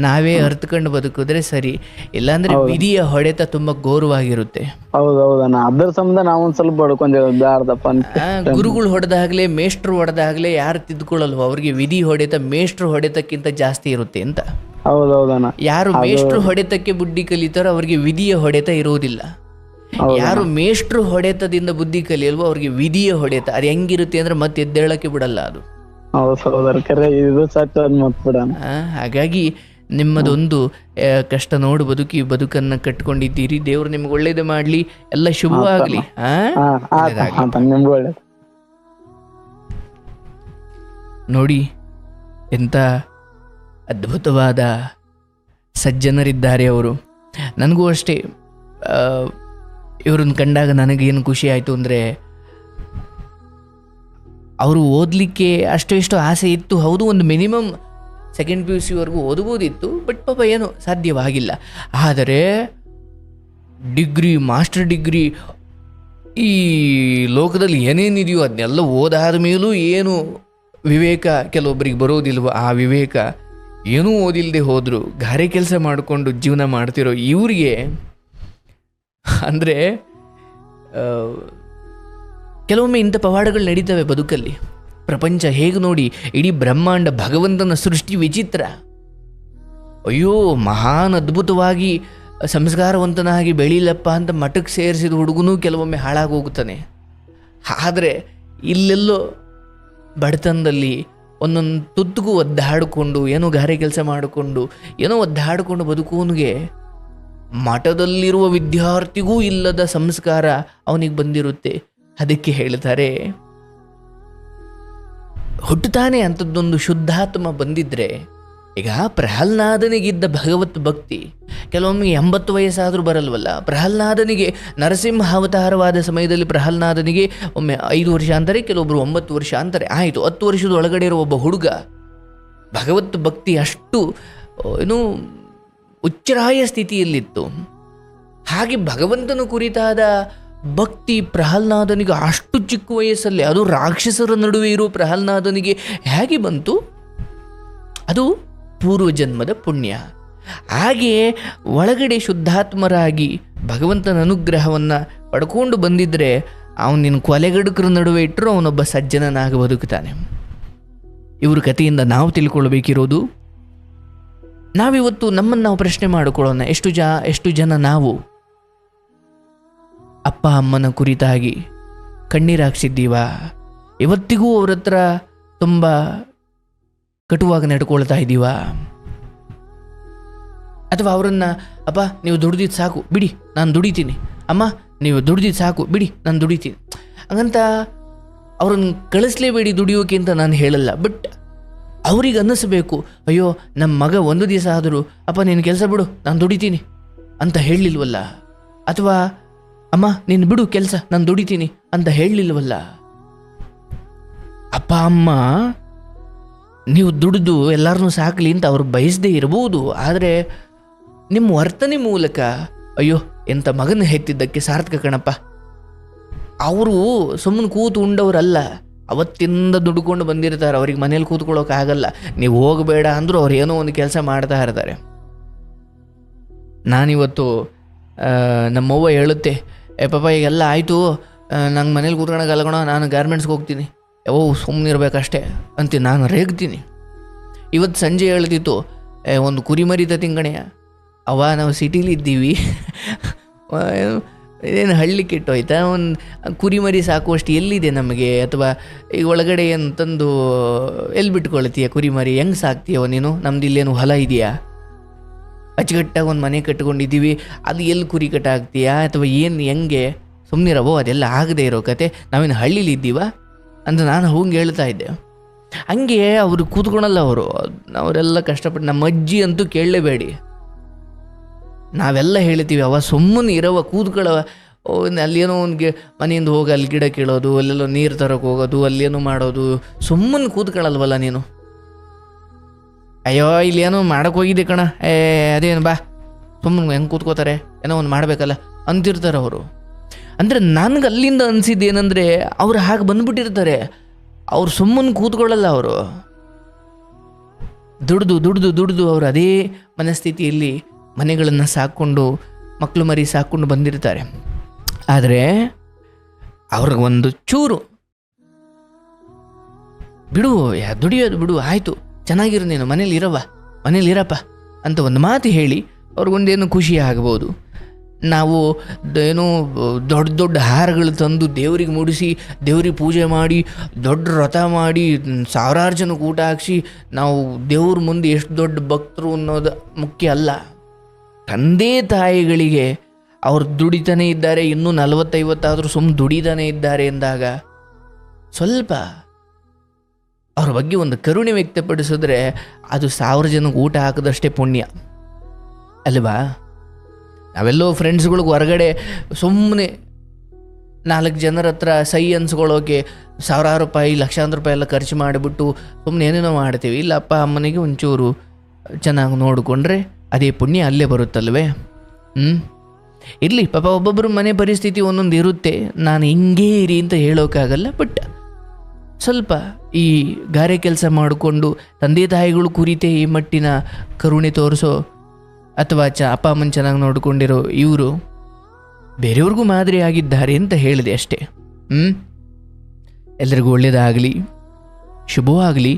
ನಾವೇ ಅರ್ತ್ಕೊಂಡು ಬದುಕಿದ್ರೆ ಸರಿ. ಇಲ್ಲಾಂದ್ರೆ ವಿಧಿಯ ಹೊಡೆತ ತುಂಬಾ ಘೋರವಾಗಿರುತ್ತೆ. ಹೌದೌದಣ್ಣ, ಅದ್ರ ಸಂಬಂಧ ನಾವೊಂದ್ ಸ್ವಲ್ಪ ಬಡ್ಕೊಂಡಪ್ಪ. ಗುರುಗಳು ಹೊಡೆದಾಗ್ಲೇ ಮೇಷ್ಟ್ರು ಹೊಡೆದಾಗ್ಲೇ ಯಾರು ತಿದ್ಕೊಳ್ಳಲ್ವ, ಅವ್ರಿಗೆ ವಿಧಿ ಹೊಡೆತ ಮೇಷ್ಟ್ರು ಹೊಡೆತಕ್ಕಿಂತ ಜಾಸ್ತಿ ಇರುತ್ತೆ ಅಂತ. ಹೌದೌದಣ್ಣ, ಯಾರು ಮೇಷ್ಟ್ರು ಹೊಡೆತಕ್ಕೆ ಬುದ್ಧಿ ಕಲಿತಾರೋ ಅವ್ರಿಗೆ ವಿಧಿಯ ಹೊಡೆತ ಇರುವುದಿಲ್ಲ. ಯಾರು ಮೇಷ್ಟ್ರು ಹೊಡೆತದಿಂದ ಬುದ್ಧಿ ಕಲಿಯಲ್ವೋ ಅವ್ರಿಗೆ ವಿಧಿಯ ಹೊಡೆತ ಅದು ಹೆಂಗಿರುತ್ತೆ ಅಂದ್ರೆ ಮತ್ತೆ ಎದ್ದೇಳಕ್ಕೆ ಬಿಡಲ್ಲ ಅದು. ಹಾಗಾಗಿ ನಿಮ್ಮದೊಂದು ಕಷ್ಟ ನೋಡಿ ಬದುಕನ್ನ ಕಟ್ಕೊಂಡಿದ್ದೀರಿ. ದೇವ್ರು ನಿಮ್ಗೆ ಒಳ್ಳೇದು ಮಾಡ್ಲಿ, ಎಲ್ಲ ಶುಭವಾಗ್ಲಿ. ನೋಡಿ ಎಂತ ಅದ್ಭುತವಾದ ಸಜ್ಜನರಿದ್ದಾರೆ ಅವರು. ನನಗೂ ಅಷ್ಟೇ ಇವ್ರನ್ನ ಕಂಡಾಗ ನನಗೇನು ಖುಷಿ ಆಯಿತು ಅಂದರೆ, ಅವರು ಓದಲಿಕ್ಕೆ ಅಷ್ಟು ಎಷ್ಟು ಆಸೆ ಇತ್ತು. ಹೌದು, ಒಂದು ಮಿನಿಮಮ್ ಸೆಕೆಂಡ್ PUC ವರೆಗೂ ಓದಬಹುದಿತ್ತು, ಬಟ್ ಪಾಪ ಏನೋ ಸಾಧ್ಯವಾಗಿಲ್ಲ. ಆದರೆ ಡಿಗ್ರಿ, ಮಾಸ್ಟರ್ ಡಿಗ್ರಿ, ಈ ಲೋಕದಲ್ಲಿ ಏನೇನಿದೆಯೋ ಅದನ್ನೆಲ್ಲ ಓದಾದ ಮೇಲೂ ಏನು ವಿವೇಕ ಕೆಲವೊಬ್ಬರಿಗೆ ಬರೋದಿಲ್ವ, ಆ ವಿವೇಕ ಏನೂ ಓದಿಲ್ಲದೆ ಹೋದರು ಗಾರೆ ಕೆಲಸ ಮಾಡಿಕೊಂಡು ಜೀವನ ಮಾಡ್ತಿರೋ ಇವ್ರಿಗೆ ಅಂದರೆ ಕೆಲವೊಮ್ಮೆ ಇಂಥ ಪವಾಡಗಳು ನಡೀತವೆ ಬದುಕಲ್ಲಿ. ಪ್ರಪಂಚ ಹೇಗೆ ನೋಡಿ, ಇಡೀ ಬ್ರಹ್ಮಾಂಡ ಭಗವಂತನ ಸೃಷ್ಟಿ ವಿಚಿತ್ರ. ಅಯ್ಯೋ, ಮಹಾನ್ ಅದ್ಭುತವಾಗಿ ಸಂಸ್ಕಾರವಂತನಾಗಿ ಬೆಳೀಲಪ್ಪ ಅಂತ ಮಠಕ್ಕೆ ಸೇರಿಸಿದ ಹುಡುಗನೂ ಕೆಲವೊಮ್ಮೆ ಹಾಳಾಗಿ ಹೋಗ್ತಾನೆ. ಆದರೆ ಇಲ್ಲೆಲ್ಲೋ ಬಡತನದಲ್ಲಿ ಒಂದೊಂದು ತುತ್ತಿಗೂ ಒದ್ದಾಡಿಕೊಂಡು, ಏನೋ ಗಾರೆ ಕೆಲಸ ಮಾಡಿಕೊಂಡು, ಏನೋ ಒದ್ದಾಡಿಕೊಂಡು ಬದುಕುವನಿಗೆ ಮಠದಲ್ಲಿರುವ ವಿದ್ಯಾರ್ಥಿಗೂ ಇಲ್ಲದ ಸಂಸ್ಕಾರ ಅವನಿಗೆ ಬಂದಿರುತ್ತೆ. ಅದಕ್ಕೆ ಹೇಳ್ತಾರೆ, ಹುಟ್ಟುತ್ತಾನೆ ಅಂಥದ್ದೊಂದು ಶುದ್ಧಾತ್ಮ ಬಂದಿದ್ರೆ, ಈಗ ಪ್ರಹ್ಲಾದನಿಗಿದ್ದ ಭಗವತ್ ಭಕ್ತಿ ಕೆಲವೊಮ್ಮೆ 80 ವಯಸ್ಸಾದರೂ ಬರಲ್ವಲ್ಲ. ಪ್ರಹ್ಲಾದನಿಗೆ ನರಸಿಂಹ ಅವತಾರವಾದ ಸಮಯದಲ್ಲಿ ಪ್ರಹ್ಲಾದನಿಗೆ ಒಮ್ಮೆ 5 ವರ್ಷ ಅಂತಾರೆ, ಕೆಲವೊಬ್ಬರು 9 ವರ್ಷ ಅಂತಾರೆ. ಆಯಿತು, 10 ವರ್ಷದ ಒಳಗಡೆ ಇರೋ ಒಬ್ಬ ಹುಡುಗ ಭಗವತ್ ಭಕ್ತಿ ಅಷ್ಟು ಏನು ಉಚ್ಚರಾಯ ಸ್ಥಿತಿಯಲ್ಲಿತ್ತು. ಹಾಗೆ ಭಗವಂತನ ಕುರಿತಾದ ಭಕ್ತಿ ಪ್ರಹ್ಲಾದನಿಗೆ ಅಷ್ಟು ಚಿಕ್ಕ ವಯಸ್ಸಲ್ಲಿ, ಅದು ರಾಕ್ಷಸರ ನಡುವೆ ಇರೋ ಪ್ರಹ್ಲಾದನಿಗೆ ಹೇಗೆ ಬಂತು? ಅದು ಪೂರ್ವಜನ್ಮದ ಪುಣ್ಯ. ಹಾಗೆ ಒಳಗಡೆ ಶುದ್ಧಾತ್ಮರಾಗಿ ಭಗವಂತನ ಅನುಗ್ರಹವನ್ನು ಪಡ್ಕೊಂಡು ಬಂದಿದ್ದರೆ ಅವನು ನಿನ್ನ ಕೊಲೆಗಡುಕರ ನಡುವೆ ಇಟ್ಟರು ಅವನೊಬ್ಬ ಸಜ್ಜನನಾಗಿ ಬದುಕುತ್ತಾನೆ. ಇವ್ರ ಕಥೆಯಿಂದ ನಾವು ತಿಳ್ಕೊಳ್ಬೇಕಿರೋದು, ನಾವಿವತ್ತು ನಮ್ಮನ್ನು ನಾವು ಪ್ರಶ್ನೆ ಮಾಡಿಕೊಳ್ಳೋಣ. ಎಷ್ಟು ಜನ ನಾವು ಅಪ್ಪ ಅಮ್ಮನ ಕುರಿತಾಗಿ ಕಣ್ಣೀರಾಗ್ಸಿದ್ದೀವ? ಇವತ್ತಿಗೂ ಅವ್ರ ಹತ್ರ ತುಂಬ ಕಟುವಾಗಿ ನಡ್ಕೊಳ್ತಾ ಇದ್ದೀವ? ಅಥವಾ ಅವರನ್ನು, ಅಪ್ಪ ನೀವು ದುಡ್ದಿದ್ದು ಸಾಕು ಬಿಡಿ ನಾನು ದುಡಿತೀನಿ, ಅಮ್ಮ ನೀವು ದುಡ್ದಿದ್ದು ಸಾಕು ಬಿಡಿ ನಾನು ದುಡಿತೀನಿ ಹಂಗಂತ ಅವ್ರನ್ನ ಕಳಿಸ್ಲೇಬೇಡಿ ದುಡಿಯೋಕೆ ಅಂತ ನಾನು ಹೇಳಲ್ಲ. ಬಟ್ ಅವ್ರಿಗೆ ಅನ್ನಿಸ್ಬೇಕು, ಅಯ್ಯೋ ನಮ್ಮ ಮಗ ಒಂದು ದಿವಸ ಆದರೂ ಅಪ್ಪ ನೀನು ಕೆಲಸ ಬಿಡು ನಾನು ದುಡಿತೀನಿ ಅಂತ ಹೇಳಲಿಲ್ವಲ್ಲ. ಅಥವಾ ಅಮ್ಮ ನೀನು ಬಿಡು ಕೆಲಸ ನಾನು ದುಡಿತೀನಿ ಅಂತ ಹೇಳಲಿಲ್ವಲ್ಲ. ಅಪ್ಪ ಅಮ್ಮ ನೀವು ದುಡಿದು ಎಲ್ಲರನ್ನೂ ಸಾಕಲಿ ಅಂತ ಅವ್ರು ಬಯಸದೇ ಇರ್ಬೋದು. ಆದರೆ ನಿಮ್ಮ ವರ್ತನೆ ಮೂಲಕ, ಅಯ್ಯೋ ಎಂಥ ಮಗನ ಹೆತ್ತಿದ್ದಕ್ಕೆ ಸಾರ್ಥಕ ಕಣಪ್ಪ, ಅವರು ಸುಮ್ಮನೆ ಕೂತು ಉಂಡವರಲ್ಲ, ಅವತ್ತಿಂದ ದುಡ್ಕೊಂಡು ಬಂದಿರ್ತಾರೆ. ಅವ್ರಿಗೆ ಮನೇಲಿ ಕೂತ್ಕೊಳ್ಳೋಕ್ಕಾಗಲ್ಲ. ನೀವು ಹೋಗಬೇಡ ಅಂದರೂ ಅವ್ರು ಏನೋ ಒಂದು ಕೆಲಸ ಮಾಡ್ತಾ ಇರ್ತಾರೆ. ನಾನಿವತ್ತು ನಮ್ಮವ್ವ ಹೇಳುತ್ತೆ, ಪಾಪ ಈಗೆಲ್ಲ ಆಯಿತು ನಂಗೆ ಮನೇಲಿ ಕೂತ್ಕೊಳ್ಳೋಕ್ಕಾಗಲ್ಲ ಕಣೋ, ನಾನು ಗಾರ್ಮೆಂಟ್ಸ್ಗೆ ಹೋಗ್ತೀನಿ, ಯಾವೋ ಸುಮ್ಮನೆ ಇರಬೇಕಷ್ಟೇ ಅಂತೀನಿ. ನಾನು ರೇಗ್ತೀನಿ. ಇವತ್ತು ಸಂಜೆ ಹೇಳ್ತಿತ್ತು, ಒಂದು ಕುರಿಮರಿತ ತಿಂಗಣೆಯ ಅವ ನಾವು ಸಿಟೀಲಿ ಇದ್ದೀವಿ, ಏನು ಹಳ್ಳಿ ಕೆಟ್ಟೋಯ್ತಾ, ಒಂದು ಕುರಿಮರಿ ಸಾಕುವಷ್ಟು ಎಲ್ಲಿದೆ ನಮಗೆ? ಅಥವಾ ಈಗ ಒಳಗಡೆ ಏನು ತಂದು ಎಲ್ಲಿ ಬಿಟ್ಕೊಳ್ತೀಯ ಕುರಿಮರಿ? ಹೆಂಗೆ ಸಾಕ್ತೀಯವ ನೀನು? ನಮ್ದು ಇಲ್ಲೇನು ಹೊಲ ಇದೆಯಾ? ಅಚ್ಚುಕಟ್ಟಾಗಿ ಒಂದು ಮನೆ ಕಟ್ಕೊಂಡಿದ್ದೀವಿ, ಅದು ಎಲ್ಲಿ ಕುರಿ ಕಟ್ಟಾಗ್ತೀಯಾ? ಅಥವಾ ಏನು ಹೆಂಗೆ? ಸುಮ್ಮನಿರವೋ, ಅದೆಲ್ಲ ಆಗದೆ ಇರೋ ಕತೆ, ನಾವೇನು ಹಳ್ಳೀಲಿ ಇದ್ದೀವ ಅಂತ ನಾನು ಹಂಗೆ ಹೇಳ್ತಾ ಇದ್ದೆ. ಹಂಗೆ ಅವರು ಕೂತ್ಕೊಳಲ್ಲ, ಅವರೆಲ್ಲ ಕಷ್ಟಪಟ್ಟು. ನಮ್ಮ ಅಜ್ಜಿ ಅಂತೂ ಕೇಳಲೇಬೇಡಿ, ನಾವೆಲ್ಲ ಹೇಳ್ತೀವಿ ಅವ ಸುಮ್ಮನೆ ಇರವ, ಕೂತ್ಕೊಳ್ಳವ, ಅಲ್ಲೇನೋ ಒಂದು ಮನೆಯಿಂದ ಹೋಗಿ ಅಲ್ಲಿ ಗಿಡ ಕೀಳೋದು, ಅಲ್ಲೆಲ್ಲೋ ನೀರು ತರಕ್ಕೆ ಹೋಗೋದು, ಅಲ್ಲೇನೋ ಮಾಡೋದು, ಸುಮ್ಮನೆ ಕೂತ್ಕೊಳ್ಳಲ್ವಲ್ಲ ನೀನು. ಅಯ್ಯೋ ಇಲ್ಲೇನೋ ಮಾಡಕ್ಕೆ ಹೋಗಿದ್ದೆ ಕಣ, ಅದೇನು ಬಾ, ಸುಮ್ಮನೆ ಹೆಂಗೆ ಕೂತ್ಕೋತಾರೆ, ಏನೋ ಒಂದು ಮಾಡಬೇಕಲ್ಲ ಅಂತಿರ್ತಾರೆ ಅವರು. ಅಂದರೆ ನನಗೆ ಅಲ್ಲಿಂದ ಅನಿಸಿದ್ದೇನೆಂದರೆ, ಅವ್ರು ಹಾಗೆ ಬಂದುಬಿಟ್ಟಿರ್ತಾರೆ, ಅವ್ರು ಸುಮ್ಮನೆ ಕೂತ್ಕೊಳ್ಳಲ್ಲ. ಅವರು ದುಡ್ದು ಅವರು ಅದೇ ಮನಸ್ಥಿತಿಯಲ್ಲಿ ಮನೆಗಳನ್ನು ಸಾಕ್ಕೊಂಡು, ಮಕ್ಕಳು ಮರಿ ಸಾಕ್ಕೊಂಡು ಬಂದಿರ್ತಾರೆ. ಆದರೆ ಅವ್ರಿಗೊಂದು ಚೂರು ಬಿಡು, ದುಡಿಯೋದು ಬಿಡು, ಆಯಿತು ಚೆನ್ನಾಗಿರು, ನೀನು ಮನೇಲಿ ಇರಪ್ಪ ಅಂತ ಒಂದು ಮಾತು ಹೇಳಿ ಅವ್ರಿಗೊಂದೇನು ಖುಷಿ ಆಗ್ಬೋದು. ನಾವು ಏನೋ ದೊಡ್ಡ ದೊಡ್ಡ ಹಾರಗಳು ತಂದು ದೇವ್ರಿಗೆ ಮುಡಿಸಿ, ದೇವ್ರಿಗೆ ಪೂಜೆ ಮಾಡಿ, ದೊಡ್ಡ ವ್ರತ ಮಾಡಿ, ಸಾವಿರಾರು ಜನಕ್ಕೆ ಊಟ ಹಾಕ್ಸಿ, ನಾವು ದೇವ್ರ ಮುಂದೆ ಎಷ್ಟು ದೊಡ್ಡ ಭಕ್ತರು ಅನ್ನೋದು ಮುಖ್ಯ ಅಲ್ಲ. ತಂದೆ ತಾಯಿಗಳಿಗೆ ಅವ್ರು ದುಡಿತಾನೆ ಇದ್ದಾರೆ, ಇನ್ನೂ 40-50 ಸುಮ್ಮನೆ ದುಡಿತಾನೆ ಇದ್ದಾರೆ ಎಂದಾಗ ಸ್ವಲ್ಪ ಅವ್ರ ಬಗ್ಗೆ ಒಂದು ಕರುಣೆ ವ್ಯಕ್ತಪಡಿಸಿದ್ರೆ ಅದು 1000 ಜನಕ್ಕೆ ಊಟ ಹಾಕಿದಷ್ಟೇ ಪುಣ್ಯ ಅಲ್ವಾ? ನಾವೆಲ್ಲೋ ಫ್ರೆಂಡ್ಸ್ಗಳಿಗೆ ಹೊರಗಡೆ ಸುಮ್ಮನೆ 4 ಜನರ ಹತ್ರ ಸೈ ಅನ್ಸ್ಕೊಳ್ಳೋಕೆ ಸಾವಿರಾರು ರೂಪಾಯಿ, ಲಕ್ಷಾಂತರ ರೂಪಾಯಿ ಎಲ್ಲ ಖರ್ಚು ಮಾಡಿಬಿಟ್ಟು ಸುಮ್ಮನೆ ಏನೇನೋ ಮಾಡ್ತೀವಿ. ಇಲ್ಲ ಅಪ್ಪ ಅಮ್ಮನಿಗೆ ಒಂಚೂರು ಚೆನ್ನಾಗಿ ನೋಡಿಕೊಂಡ್ರೆ ಅದೇ ಪುಣ್ಯ ಅಲ್ಲೇ ಬರುತ್ತಲ್ವೇ. ಇರಲಿ ಪಾಪ, ಒಬ್ಬೊಬ್ಬರು ಮನೆ ಪರಿಸ್ಥಿತಿ ಒಂದೊಂದು ಇರುತ್ತೆ, ನಾನು ಹಿಂಗೇ ಇರಿ ಅಂತ ಹೇಳೋಕ್ಕಾಗಲ್ಲ. ಬಟ್ ಸ್ವಲ್ಪ ಈ ಗಾರೆ ಕೆಲಸ ಮಾಡಿಕೊಂಡು ತಂದೆ ತಾಯಿಗಳು ಕುರಿತೇ ಈ ಮಟ್ಟಿನ ಕರುಣೆ ತೋರಿಸೋ ಅಥವಾ ಅಪ್ಪ ಅಮ್ಮನ ಚೆನ್ನಾಗಿ ನೋಡಿಕೊಂಡಿರೋ ಇವರು ಬೇರೆಯವ್ರಿಗೂ ಮಾದರಿ ಆಗಿದ್ದಾರೆ ಅಂತ ಹೇಳಿದೆ ಅಷ್ಟೇ. ಎಲ್ರಿಗೂ ಒಳ್ಳೆಯದಾಗಲಿ, ಶುಭವಾಗಲಿ.